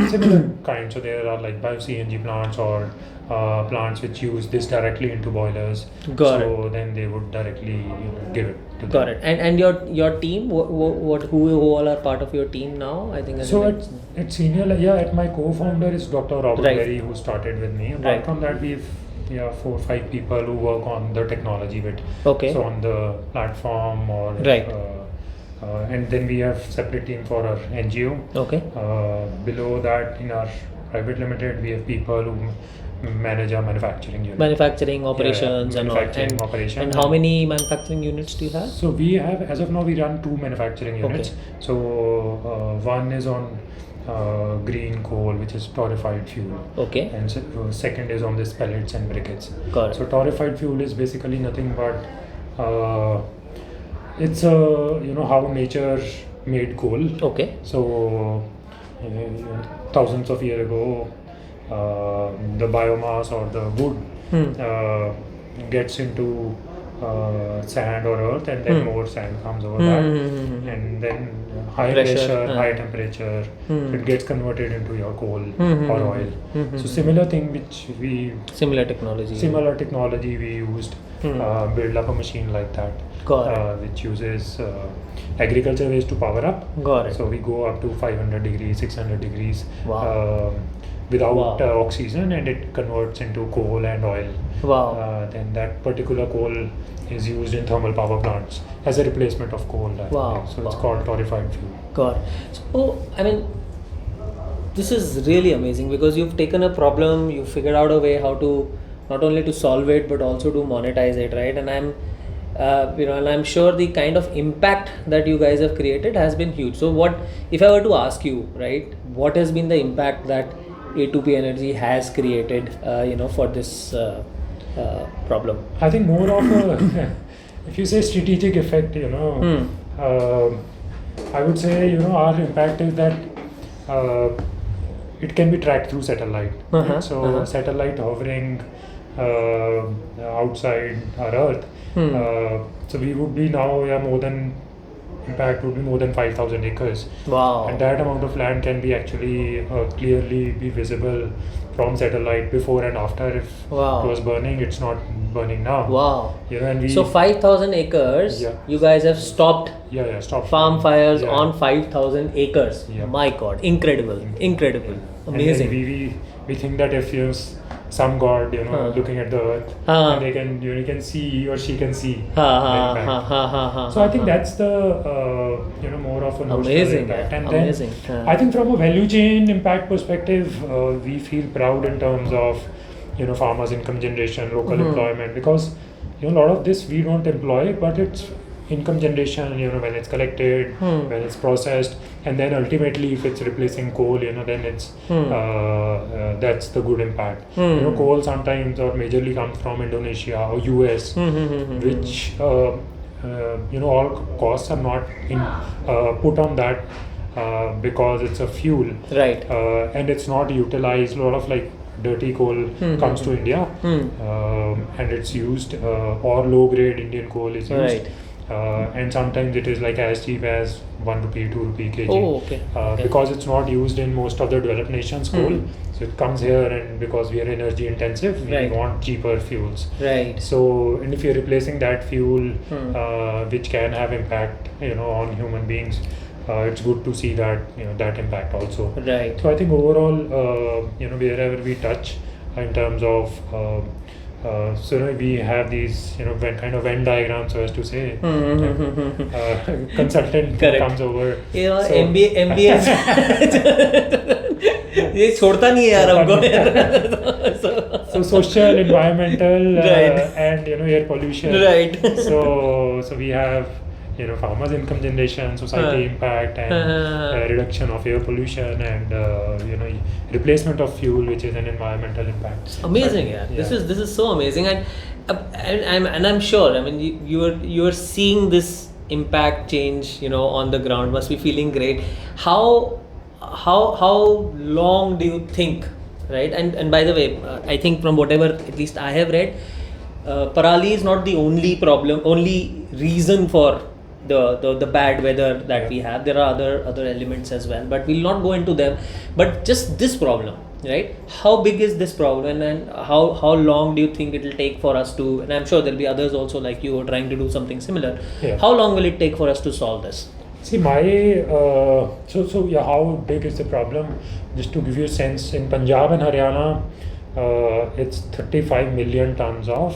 similar kind. So there are like bio-CNG plants or plants which use this directly into boilers. Got so then they would directly give it to Got them. it. And your team, who all are part of your team now? I think. So at senior, at my co-founder is Dr. Robert Right. Berry, who started with me. Apart Right. from that, we've 4 or 5 people who work on the technology bit. Okay. So on the platform or Right. and then we have separate team for our NGO. Okay. Below that, in our private limited, we have people who manage our manufacturing unit. Manufacturing operations and all. manufacturing operation. And how many manufacturing units do you have? So we have, as of now, we run 2 manufacturing units. Okay. So one is on green coal, which is torrefied fuel. Okay. And second is on this pellets and briquettes. Got it. So torrefied fuel is basically nothing but it's how nature made coal. Okay. So thousands of years ago, the biomass or the wood gets into sand or earth, and then more sand comes over that, and then high pressure, high temperature, it gets converted into your coal or oil. So similar thing which we Similar technology we used build up a machine like that. Got it. Which uses agriculture waste to power up. Got it. So we go up to 500 degrees, 600 degrees. Wow. Without oxygen, and it converts into coal and oil. Wow. Then that particular coal is used in thermal power plants as a replacement of coal. Wow. So it's called torrefied fuel. Got it. So, I mean, this is really amazing because you've taken a problem, you figured out a way how to not only to solve it but also to monetize it, right? And I'm sure the kind of impact that you guys have created has been huge. So, what if I were to ask you, right? What has been the impact that A2P Energy has created, for this problem? I think more of a, if you say strategic effect, I would say, our impact is that it can be tracked through satellite. So satellite hovering outside our Earth. So we would be now impact would be more than 5,000 acres. Wow. And that amount of land can be actually clearly be visible from satellite before and after. If it was burning, it's not burning now. Wow. And so 5,000 acres, you guys have stopped stop farm fires on 5,000 acres. Yeah. My God, incredible, amazing. And we think that if some god, looking at the earth, and they can, you can see, he or she can see the impact. So I think that's the, more of a notional impact. And amazing. Then I think from a value chain impact perspective, we feel proud in terms of, farmers' income generation, local employment, because, a lot of this we don't employ, but it's income generation, when it's collected, when it's processed, and then ultimately if it's replacing coal, then it's that's the good impact. Coal sometimes or majorly comes from Indonesia or US, which all costs are not put on that because it's a fuel, right? And it's not utilized. A lot of dirty coal comes to India, and it's used, or low grade Indian coal is used. Right. And sometimes it is as cheap as 1 rupee, 2 rupee kg. Oh, okay. Because it's not used in most of the developed nations coal. So it comes here, and because we are energy intensive, we want cheaper fuels. Right. So, and if you're replacing that fuel, which can have impact, on human beings, it's good to see that, that impact also. Right. So I think overall, wherever we touch in terms of So we have these kind of Venn diagrams, so as to say. Consultant Correct. comes over. So, MBA ये छोड़ता नहीं है यार हमको. So social, environmental, Right. and air pollution. Right. So we have farmers' income generation, society impact, and reduction of air pollution, and replacement of fuel, which is an environmental impact. Amazing, yeah. This is so amazing, and I'm sure. I mean, you are seeing this impact change, on the ground. Must be feeling great. How long do you think, right? And by the way, I think from whatever at least I have read, Parali is not the only reason for the bad weather that we have. There are other elements as well, but we'll not go into them. But just this problem, right? How big is this problem, and how long do you think it will take for us to? And I'm sure there'll be others also like you who are trying to do something similar. Yeah. How long will it take for us to solve this? See, how big is the problem? Just to give you a sense, in Punjab and Haryana, it's 35 million tons of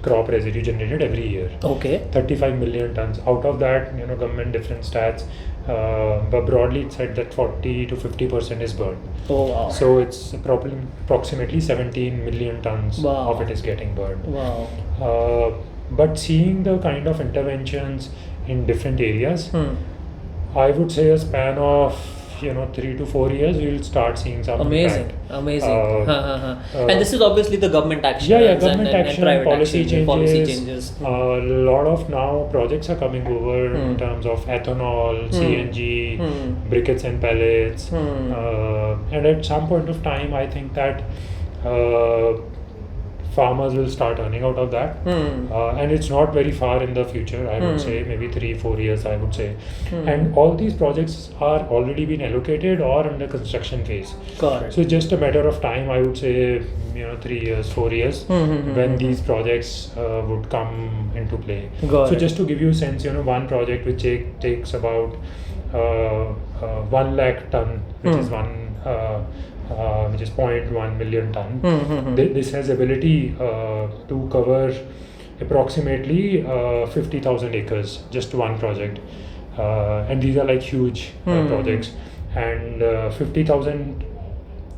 crop residue generated every year. Okay. 35 million tons. Out of that, government different stats, but broadly it's said that 40 to 50% is burned. Oh wow. So it's approximately 17 million tons Wow. of it is getting burned. Wow. But seeing the kind of interventions in different areas, I would say a span of 3 to 4 years, we will start seeing some Amazing. impact. And this is obviously the government action. Government action, and private policy action, changes. policy changes. A lot of now projects are coming over in terms of ethanol, CNG, briquettes and pellets, and at some point of time, I think that farmers will start earning out of that, and it's not very far in the future. I would say maybe 3-4 years, I would say, and all these projects are already been allocated or under construction phase. Got it. So it's just a matter of time, I would say, 3 years, 4 years, when these projects would come into play. Got so it. just to give you a sense, one project which takes about 1 lakh ton, which is which is 0.1 million ton. This has ability to cover approximately 50,000 acres, just one project, and these are like huge projects, and 50,000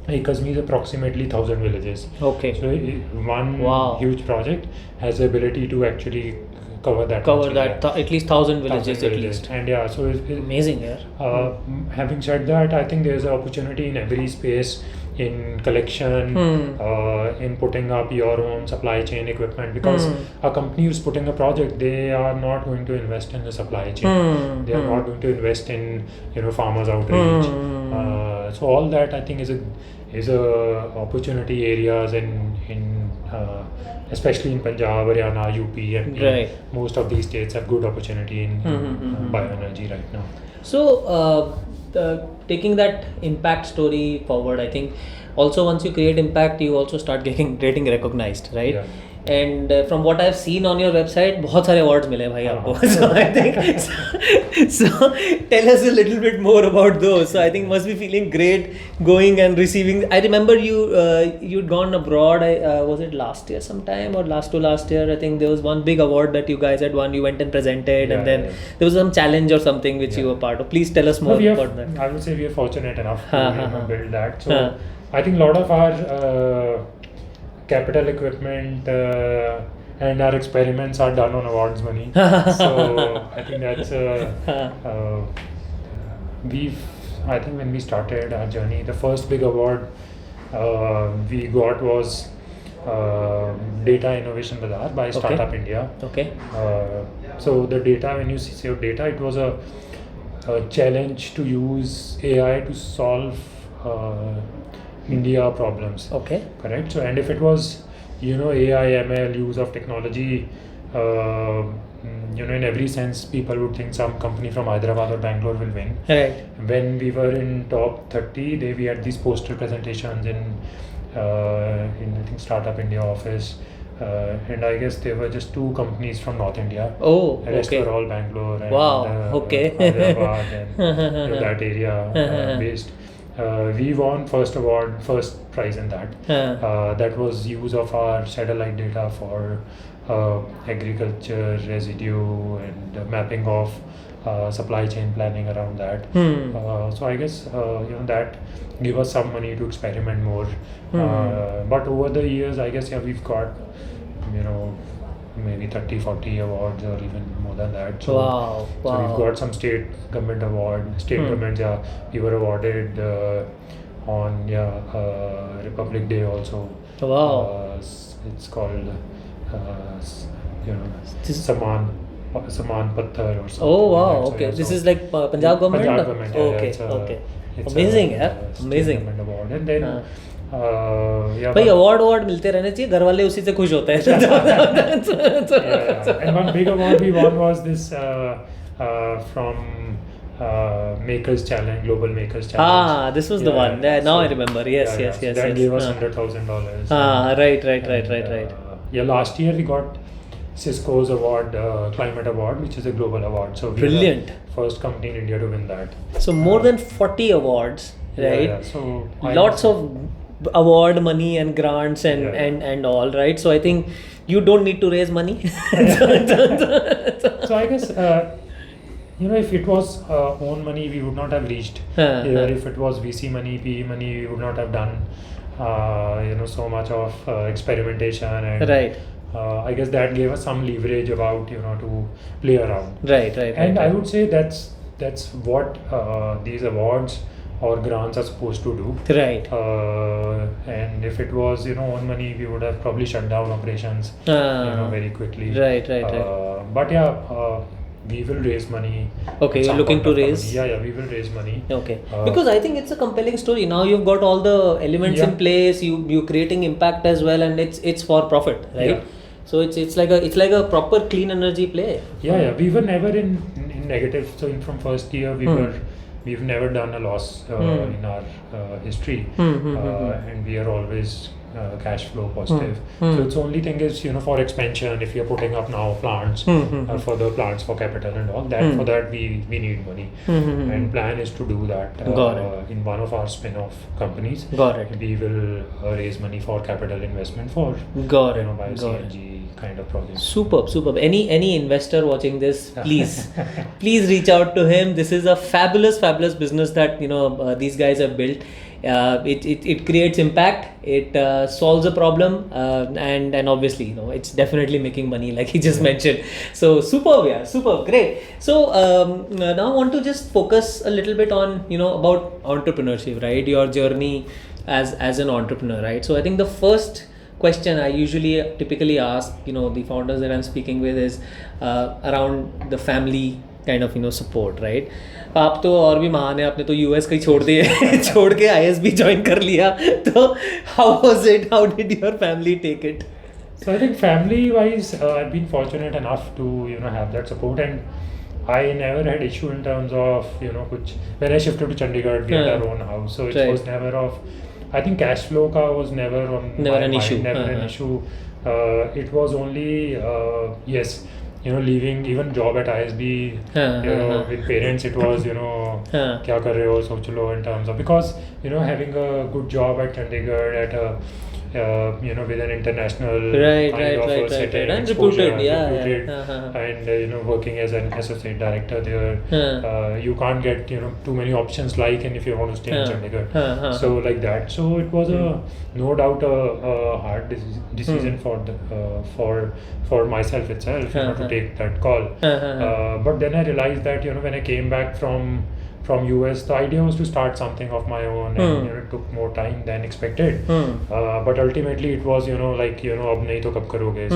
acres means approximately 1,000 villages. Okay. So one Wow. huge project has the ability to actually cover that at least 1,000 villages at least. And so it's Amazing, yeah. having said that, I think there's an opportunity in every space, in collection, in putting up your own supply chain equipment, because a company who's putting a project, they are not going to invest in the supply chain. They are not going to invest in farmers outreach. So all that, I think, is a opportunity areas in especially in Punjab, Haryana, UP, MP. Right. Most of these states have good opportunity in bioenergy right now. So, taking that impact story forward, I think also once you create impact, you also start getting recognized, right? Yeah. And from what I've seen on your website, बहुत सारे awards मिले भाई आपको. So I think so tell us a little bit more about those. So I think must be feeling great going and receiving. I remember you'd gone abroad. Was it last year sometime or last year? I think there was one big award that you guys had won. You went and presented, and then there was some challenge or something which you were part of. Please tell us more about that. I would say we are fortunate enough to build that. So I think a lot of our capital equipment and our experiments are done on awards money. So I think that's I think when we started our journey, the first big award we got was Data Innovation Bazaar by Startup India. Okay. So the data, when you say data, it was a challenge to use AI to solve India problems. Okay. Correct. So, and if it was, AI, ML, use of technology, in every sense, people would think some company from Hyderabad or Bangalore will win. Right. When we were in top 30, we had these poster presentations in I think Startup India office. And I guess there were just 2 companies from North India. Oh, The rest okay. were all Bangalore and Wow, okay. Hyderabad and that area based. we won first prize in that. That was use of our satellite data for agriculture residue and mapping of supply chain planning around that. So I guess that give us some money to experiment more. But over the years, I guess we've got maybe 30-40 awards or even more than that. So, Wow. so we've got some state government award. State government, we were awarded on Republic Day also. Wow. It's called This- Saman Patthar or something. Oh wow, like that. So, okay. yeah, This so is like Punjab government? Punjab government, yeah, Okay, it's a- okay. it's Amazing, a, yeah. state Amazing. government award. And then भाई award मिलते रहने चाहिए, घर वाले उसी से खुश होते हैं. And one big award we won was this from Makers Challenge, Global Makers Challenge. This was the one. Yeah, now I remember. Yes. So that gave us $100,000. Right. Last year we got Cisco's award, Climate Award, which is a global award. So we Brilliant. were the first company in India to win that. So more than 40 awards, right? Yeah. So Lots of award money and grants and all, right? So I think you don't need to raise money. So I guess if it was own money, we would not have reached here. If it was VC money, PE money, we would not have done so much of experimentation and Right. I guess that gave us some leverage about to play around. Right. And I would say that's what these awards or grants are supposed to do. Right. And if it was own money, we would have probably shut down operations very quickly. Right. But we will raise money. Okay, at you're some looking point to of raise. company. Yeah, we will raise money. Okay, because I think it's a compelling story. Now you've got all the elements in place. You're creating impact as well, and it's for profit, right? Yeah. So it's like a proper clean energy play. Yeah. We were never in negative. So from first year we've never done a loss in our history, and we are always cash flow positive. So its only thing is for expansion, if you're putting up now plants, further plants for capital and all that, for that we need money, and plan is to do that in one of our spin-off companies. Got it. We will raise money for capital investment for Got it. bio-CNG kind of projects. Superb. Any investor watching this, please reach out to him. This is a fabulous business that these guys have built. It creates impact. It solves a problem, and obviously it's definitely making money, like he just mentioned. So superb, great. So now I want to just focus a little bit on about entrepreneurship, right? Your journey as an entrepreneur, right? So I think the first question I typically ask the founders that I'm speaking with is around the family kind of support, right? आप तो और भी महान है, आपने तो US कहीं छोड़ दिए छोड़ के आईएसबी ज्वाइन कर लिया, तो how was it? How did your family take it? So I think family wise, I've been fortunate enough to have that support, and I never had issue in terms of when I shifted to Chandigarh, we had our own house, so it was never of, I think cash flow was never on never my an mind, issue. never an issue. It was only leaving even job at ISB, with parents, it was kya kar rahe ho, soch lo, in terms of, because having a good job at Chandigarh at a with an international kind of a setting, and exposure, reputed. and working as an associate director there, you can't get too many options like, and if you want to stay in Chandigarh, so like that. So it was no doubt a hard decision for myself itself to take that call. But then I realized that when I came back from US, the idea was to start something of my own, and it took more time than expected. But ultimately it was like ab nahi to kab karoge.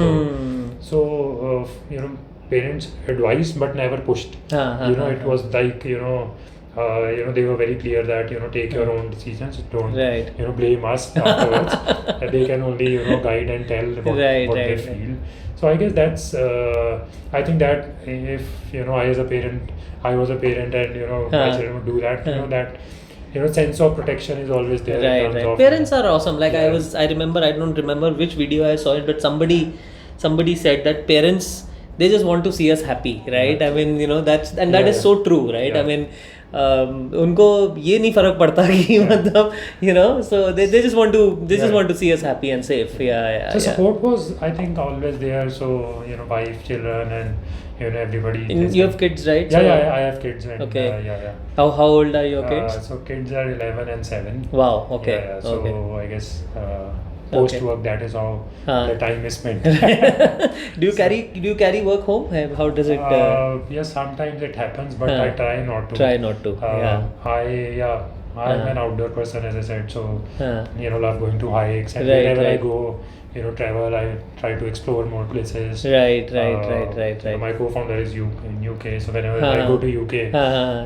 So parents advised but never pushed. It was like they were very clear that take your own decisions, don't blame us afterwards. They can only guide and tell what they feel. So I guess that's I think that if I was a parent and my children would do that, that sense of protection is always there. Right. Parents are awesome. Like I don't remember which video I saw it, but somebody said that parents, they just want to see us happy, right? I mean, that is so true, right? I mean, उनको ये नहीं फर्क पड़ता कि मतलब so they just want to see us happy and safe. So support was, I think, always there. So wife, children, and everybody. You have kids, right? Yeah, I have kids. And, Okay. Yeah. How old are your kids? So kids are 11 and 7. Wow. Okay. Yeah. So Okay. I guess post work, that is how the time is spent. Do you carry work home? How does it? Yes, sometimes it happens, but I try not to. Try not to. I'm an outdoor person, as I said, so love going to hikes, and Right, wherever I right. go, travel, I try to explore more places. Right. My co-founder is in UK, so whenever I go to UK,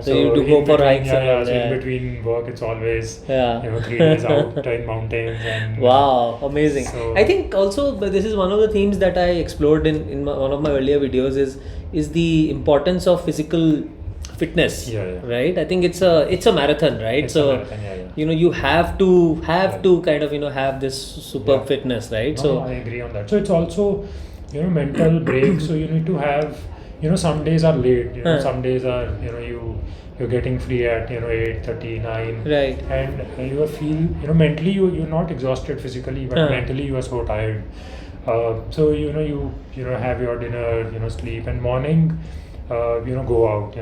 So you do go for hikes and all so that. in between work, it's always Yeah. 3 days out in mountains and Wow, amazing. So- I think also this is one of the themes that I explored in one of my earlier videos is the importance of physical fitness. Yeah. Right. I think it's a marathon, right? It's so a marathon, yeah. you have to kind of have this superb Yeah. fitness, right? No, So I agree on that. So it's also mental break. So you need to have some days are late. Some days are you're getting free at 8:30, 9. Right. And you feel mentally you're not exhausted physically, but mentally you are so tired. So you have your dinner, sleep, and morning. Go out.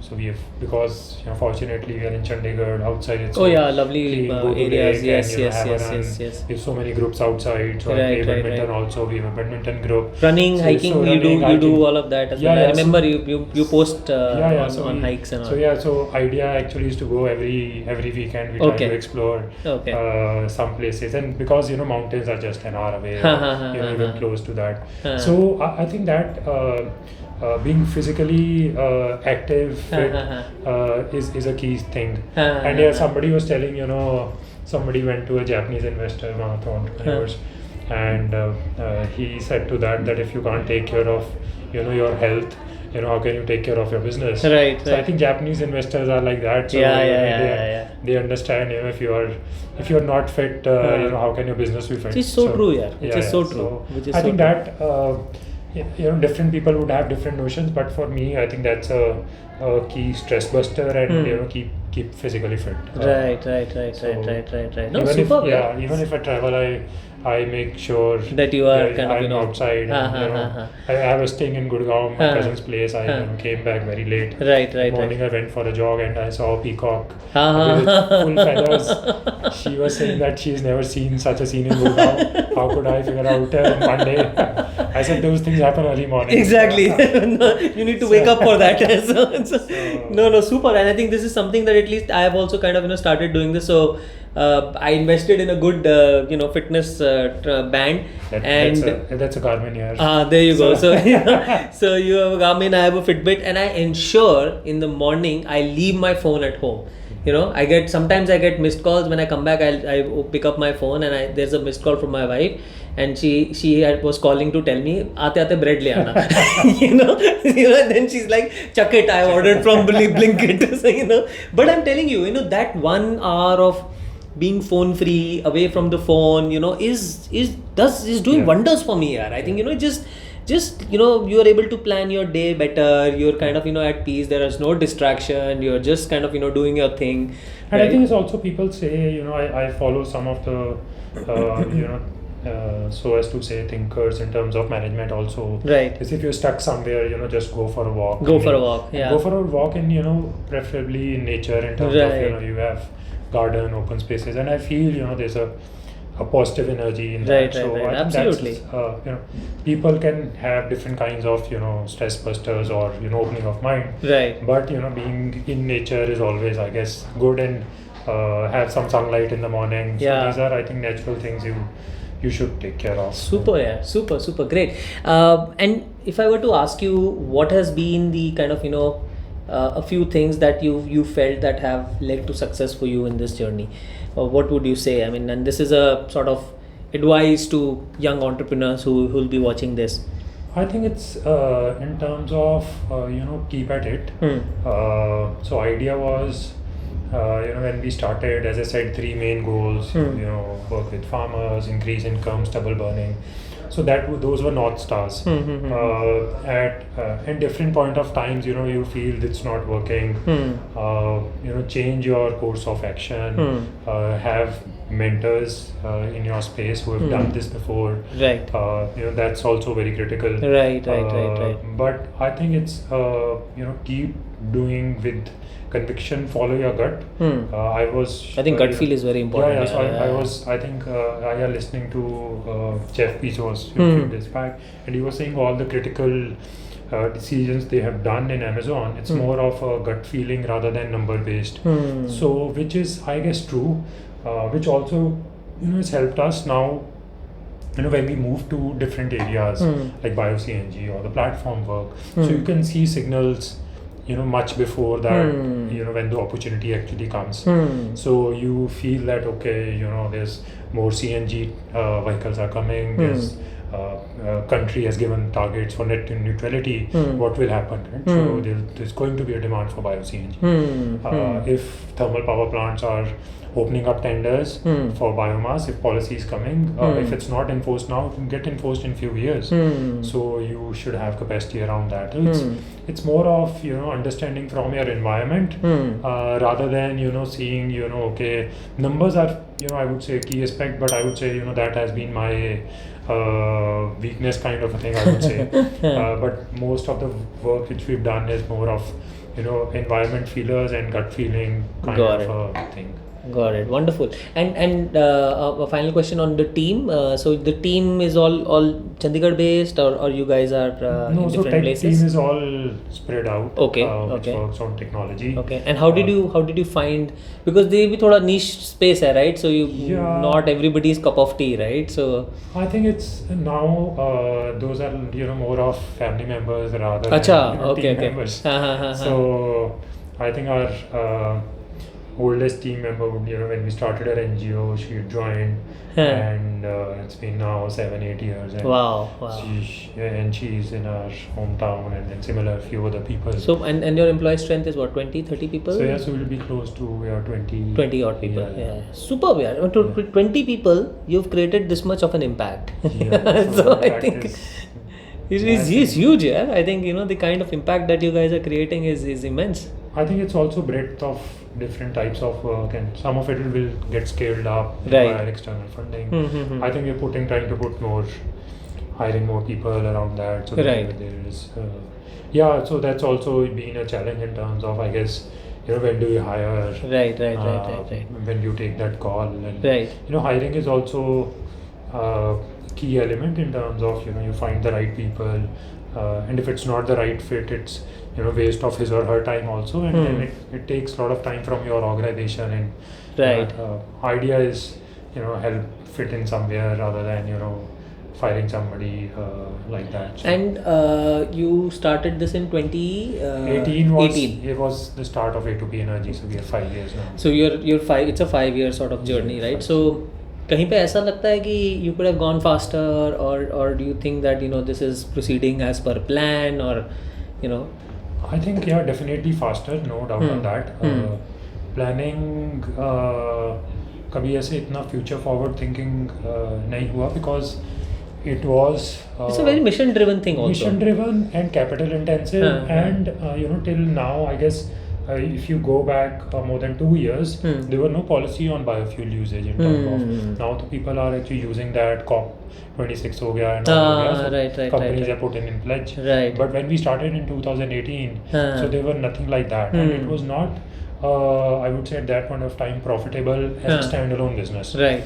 So we have, because fortunately we are in Chandigarh. Outside it's lovely clean, go to areas. lake and, Yes. have a run. Yes. We have so many groups outside. So I Right, play right, badminton right. also. We have a badminton group. Running, So- hiking, so you running, do hiking. all of that as Yeah, well. I yeah, so- remember you post So on we- hikes and all. So idea actually is to go every weekend. We try Okay. to explore Okay. some places, and because mountains are just an hour away, Ha, even close to that. Ha. So I think that being physically active, fit, is a key thing. And somebody was telling, somebody went to a Japanese investor, one of the entrepreneurs, and he said to that if you can't take care of your health, how can you take care of your business? Right. So I think Japanese investors are like that. So they understand, if you're not fit, how can your business be fit? Which is so true, yeah. Which is so true. So Which is I so think true. that different people would have different notions, but for me, I think that's a key stress buster, and keep physically fit. Right. No, Even superb. even if I travel, I make sure That you are kind of, I'm outside. And, I was staying in Gurgaon, my cousin's place. I came back very late. Right. In the morning, I went for a jog and I saw a peacock Uh-huh. with full feathers. She was saying that she's never seen such a scene in Gurgaon. How could I figure out in one day? I said those things happen early morning. Exactly. No, you need to wake up for that. No, super. And I think this is something that at least I have also kind of started doing this. So I invested in a good fitness band, That's a Garmin here. There you go. So so you have a Garmin, I have a Fitbit, and I ensure in the morning I leave my phone at home. Sometimes I get missed calls. When I come back, I pick up my phone and there's a missed call from my wife, and she was calling to tell me, "Aate bread le aana." Then she's like, "Chuck it, I ordered from Blinkit." So, but I'm telling you, that 1 hour of being phone free, away from the phone, is doing wonders for me. I think just you are able to plan your day better. You're kind of at peace. There is no distraction. You're just kind of doing your thing. And I think it's also, people say, I follow some of the so as to say thinkers in terms of management also. Right. Is if you're stuck somewhere, just go for a walk. Go for a walk. Yeah. Go for a walk in preferably in nature, in terms of you have garden, open spaces, and I feel there's a positive energy in that. Right. So I think Absolutely. that's, people can have different kinds of stress busters or opening of mind. Right. But being in nature is always, I guess, good, and have some sunlight in the morning. Yeah. So these are, I think, natural things you should take care of. Super, super great. And if I were to ask you, what has been the kind of a few things that you felt that have led to success for you in this journey, what would you say? I mean, and this is a sort of advice to young entrepreneurs who will be watching this. I think it's in terms of keep at it. So idea was when we started, as I said, 3 main goals. Work with farmers, increase income, stubble burning. So those were North Stars. At different point of times, you feel it's not working. Change your course of action. Have mentors in your space who have done this before. Right. That's also very critical. Right. But I think it's keep doing with conviction, follow your gut. I think gut feel is very important. I was listening to Jeff Bezos a few days back, and he was saying all the critical decisions they have done in Amazon, it's more of a gut feeling rather than number based. So which is, I guess, true, which also has helped us now, when we move to different areas like bio-CNG or the platform work. So you can see signals much before that, when the opportunity actually comes. So you feel that, okay, there's more CNG vehicles are coming, there's country has given targets for net neutrality, what will happen, right? So there's going to be a demand for bio-CNG. If thermal power plants are opening up tenders for biomass, if policy is coming, if it's not enforced now, it will get enforced in few years. So you should have capacity around that. It's more of understanding from your environment rather than seeing okay, numbers are I would say a key aspect, but I would say that has been my weakness kind of a thing, I would say. But most of the work which we've done is more of environment feelers and gut feeling kind of a thing. Got it. Wonderful. And a final question on the team. So the team is all Chandigarh based, or you guys are in different places? Team is all spread out. Okay. Which works on technology. Okay. And how did you find, because they be thoda niche space hai, right? So not everybody's cup of tea, right? So I think it's now those are more of family members rather than team members. So I think our oldest team member would, when we started our NGO, she had joined, and it's been now 7-8 years. And wow. She's in our hometown, and then similar few other people. So and your employee strength is what, 20-30 people? So we'll be close to 20 odd people. Yeah. Superb. Yeah. 20 people, you've created this much of an impact. So I think it's huge. Yeah. I think the kind of impact that you guys are creating is immense. I think it's also breadth of different types of work, and some of it will get scaled up by external funding. I think we're trying to put more, hiring more people around that. So there is, so that's also been a challenge in terms of, I guess, when do you hire? Right. When do you take that call? And hiring is also a key element in terms of you find the right people, and if it's not the right fit, it's waste of his or her time also, and then it takes a lot of time from your organization, and idea is help fit in somewhere rather than firing somebody like that. So and you started this in 2018 it was the start of A2P Energy, so we are 5 years now. So you're 5, it's a 5-year sort of journey, right? So कहीं पे ऐसा लगता है कि you could have gone faster, or do you think that this is proceeding as per plan, or I think definitely faster, no doubt on that. Planning कभी ऐसे इतना future forward thinking नहीं हुआ, because it was it's a very mission driven thing also. Mission driven and capital intensive, and till now, I guess if you go back more than 2 years, there were no policy on biofuel usage in terms of, now the people are actually using that. COP26 ho gaya, and all ho gaya, so companies have put in pledge. But when we started in 2018, so there were nothing like that, and it was not I would say at that point of time profitable as a standalone business. Right,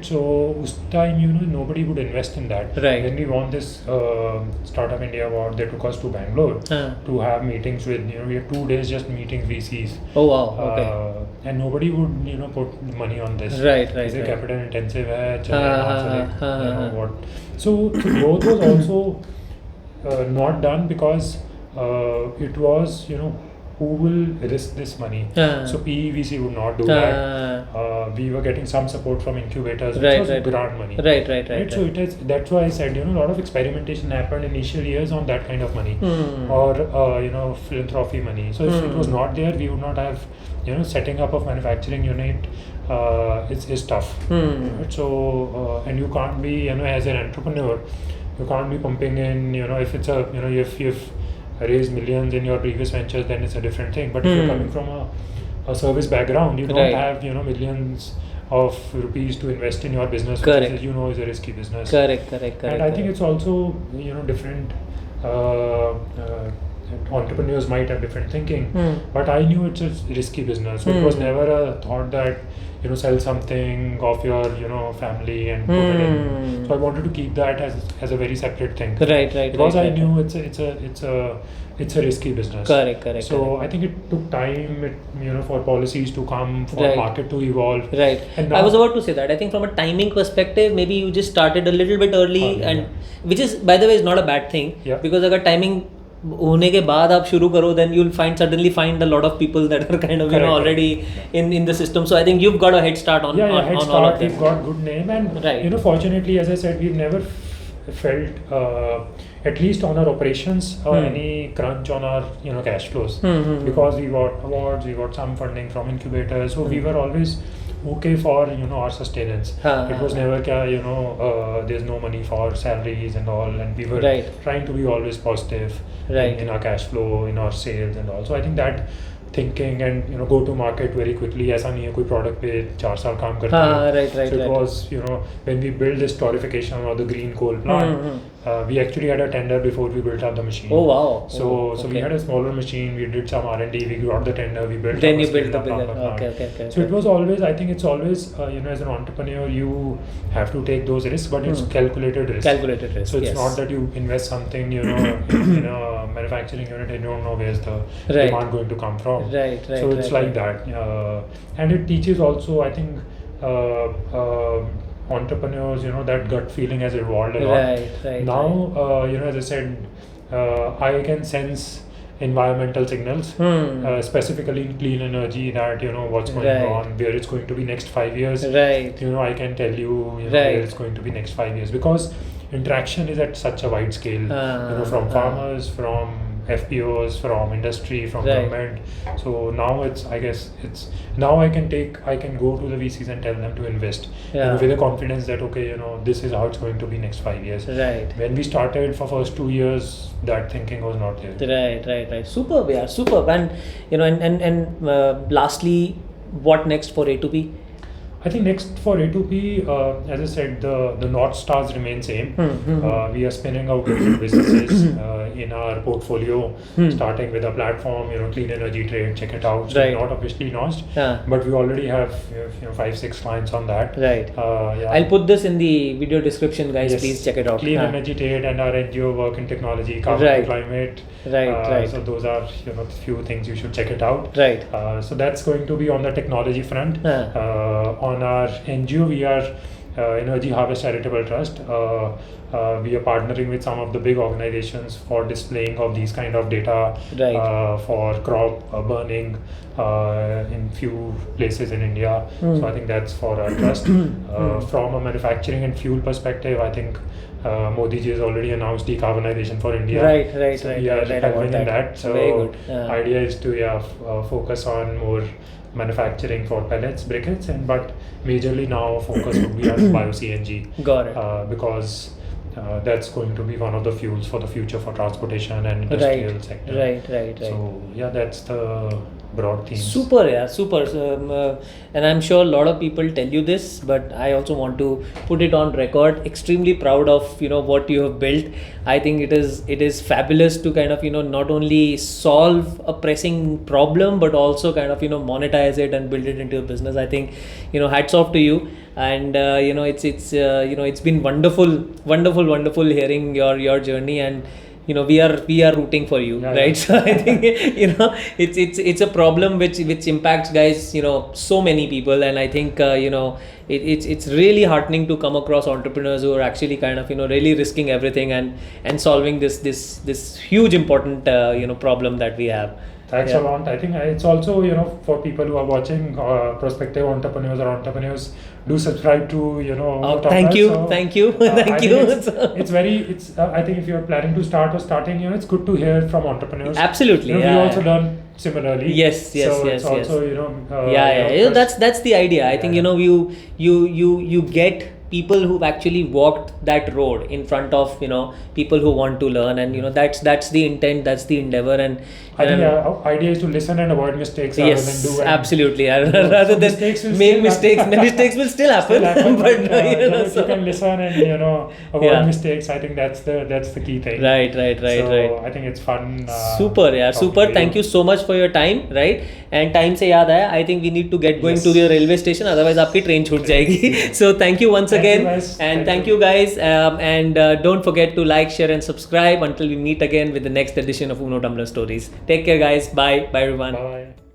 so us time nobody would invest in that. Then we won this Startup India award. They took us to Bangalore to have meetings with we had 2 days just meeting VCs. Oh wow, okay. And nobody would put money on this. Right. Capital intensive hai, what. So growth was also not done because it was who will risk this money? So PEVC would not do that. We were getting some support from incubators, which was grant money. Right. So it is, that's why I said, a lot of experimentation happened initial years on that kind of money, or philanthropy money. So if it was not there, we would not have, setting up of manufacturing unit is tough. Right? So and you can't be, as an entrepreneur, you can't be pumping in, if it's a, if you've raised millions in your previous ventures, then it's a different thing. But if you're coming from a service background, you don't have, millions of rupees to invest in your business, which is, is a risky business. Correct. And I think it's also, different. Entrepreneurs might have different thinking, but I knew it's a risky business. So it was never a thought that, sell something of your, family and put it in. So I wanted to keep that as a very separate thing. Right. Because I knew it's a risky business. Correct. So I think it took time, for policies to come, for market to evolve. Right. And I was about to say that. I think from a timing perspective, maybe you just started a little bit early, and which is, by the way, is not a bad thing. Yeah. Because अगर timing होने के बाद आप शुरू करो, then you'll suddenly find a lot of people that are kind of already in the system. So I think you've got a head start on all of them. We've got good name, and fortunately, as I said, we've never felt at least on our operations any crunch on our cash flows, because we got awards, we got some funding from incubators, so we were always okay for our sustenance. It was never there's no money for salaries and all, and we were trying to be always positive in our cash flow, in our sales and all. So I think that thinking and go to market very quickly, ऐसा नहीं है कोई product पे 4 साल काम करता है. So it was when we built this torrefication or the green coal plant, we actually had a tender before we built up the machine. Oh wow! So we had a smaller machine. We did some R&D. We got the tender. We built. Then you built the bigger. Okay. So it was always. I think it's always as an entrepreneur you have to take those risks, but it's calculated risk. Calculated risk. So it's not that you invest something in a manufacturing unit and you don't know where's the demand going to come from. Right. So it's like that, and it teaches also. I think. Entrepreneurs, that gut feeling has evolved a lot. Right. Now, as I said, I can sense environmental signals, specifically in clean energy, that what's going on, where it's going to be next 5 years. Right. I can tell you, where it's going to be next 5 years, because interaction is at such a wide scale. From farmers, from FPOs, from industry, from government. So now now I can go to the VCs and tell them to invest with the confidence that this is how it's going to be next 5 years. Right. When we started for first 2 years, that thinking was not there. Right. Superb. And and lastly, what next for A2P? I think next for A2P, as I said, the North Stars remain same. We are spinning out different businesses in our portfolio, starting with a platform, cleanEnergy trade, check it out. So not officially launched, but we already have 5-6 clients on that. Right. I'll put this in the video description, guys. Yes. Please check it out. cleanEnergy trade and our NGO work in technology, carbon climate. Right. So those are few things you should check it out. Right. So that's going to be on the technology front. On our NGO, we are Energy Harvest Charitable Trust. We are partnering with some of the big organizations for displaying of these kind of data for crop burning in few places in India. So I think that's for our trust. From a manufacturing and fuel perspective, I think Modi ji has already announced decarbonization for India. Right. So we are helping in that. So very good. Idea is to focus on more manufacturing for pellets, briquettes, but majorly now focus would be on bio-CNG. Got it. Because that's going to be one of the fuels for the future for transportation and industrial sector. Right. So that's the broad themes. Super. So, and I'm sure a lot of people tell you this, but I also want to put it on record. Extremely proud of what you have built. I think it is fabulous to kind of not only solve a pressing problem, but also kind of monetize it and build it into a business. I think hats off to you. And it's been wonderful hearing your journey, and we are rooting for you, right? So I think it's a problem which impacts, guys, so many people, and I think it's really heartening to come across entrepreneurs who are actually kind of really risking everything and solving this huge important problem that we have. Thanks Yeah. a lot. I think it's also, for people who are watching, prospective entrepreneurs or entrepreneurs, do subscribe to, Oh, Unotumbler. thank you, So, thank you, I thank think you. I think if you're planning to start or starting, it's good to hear from entrepreneurs. Absolutely, We yeah, also yeah. learn similarly. Yes, yes, So yes, it's also, yes. yeah, Yeah. You know, that's the idea. I think Yeah. you get people who've actually walked that road in front of people who want to learn, and that's the intent, that's the endeavor, and I think idea is to listen and avoid mistakes rather than yes, do. And, absolutely. so Rather than mistakes will make still mistakes, happen. mistakes will still happen. But if you can listen and avoid Yeah. mistakes, I think that's the key thing. Right. So Right. I think it's fun. Super, yeah, talking super. to Thank you so much for your time, right? And time se yaad aaya, I think we need to get going Yes. to the railway station, otherwise आपकी train छूट जाएगी. So thank you once Thank you, again, guys. and Thank thank you. you guys, and don't forget to like, share, and subscribe until we meet again with the next edition of Unotumbler Stories. Take care, guys. Bye, everyone. Bye.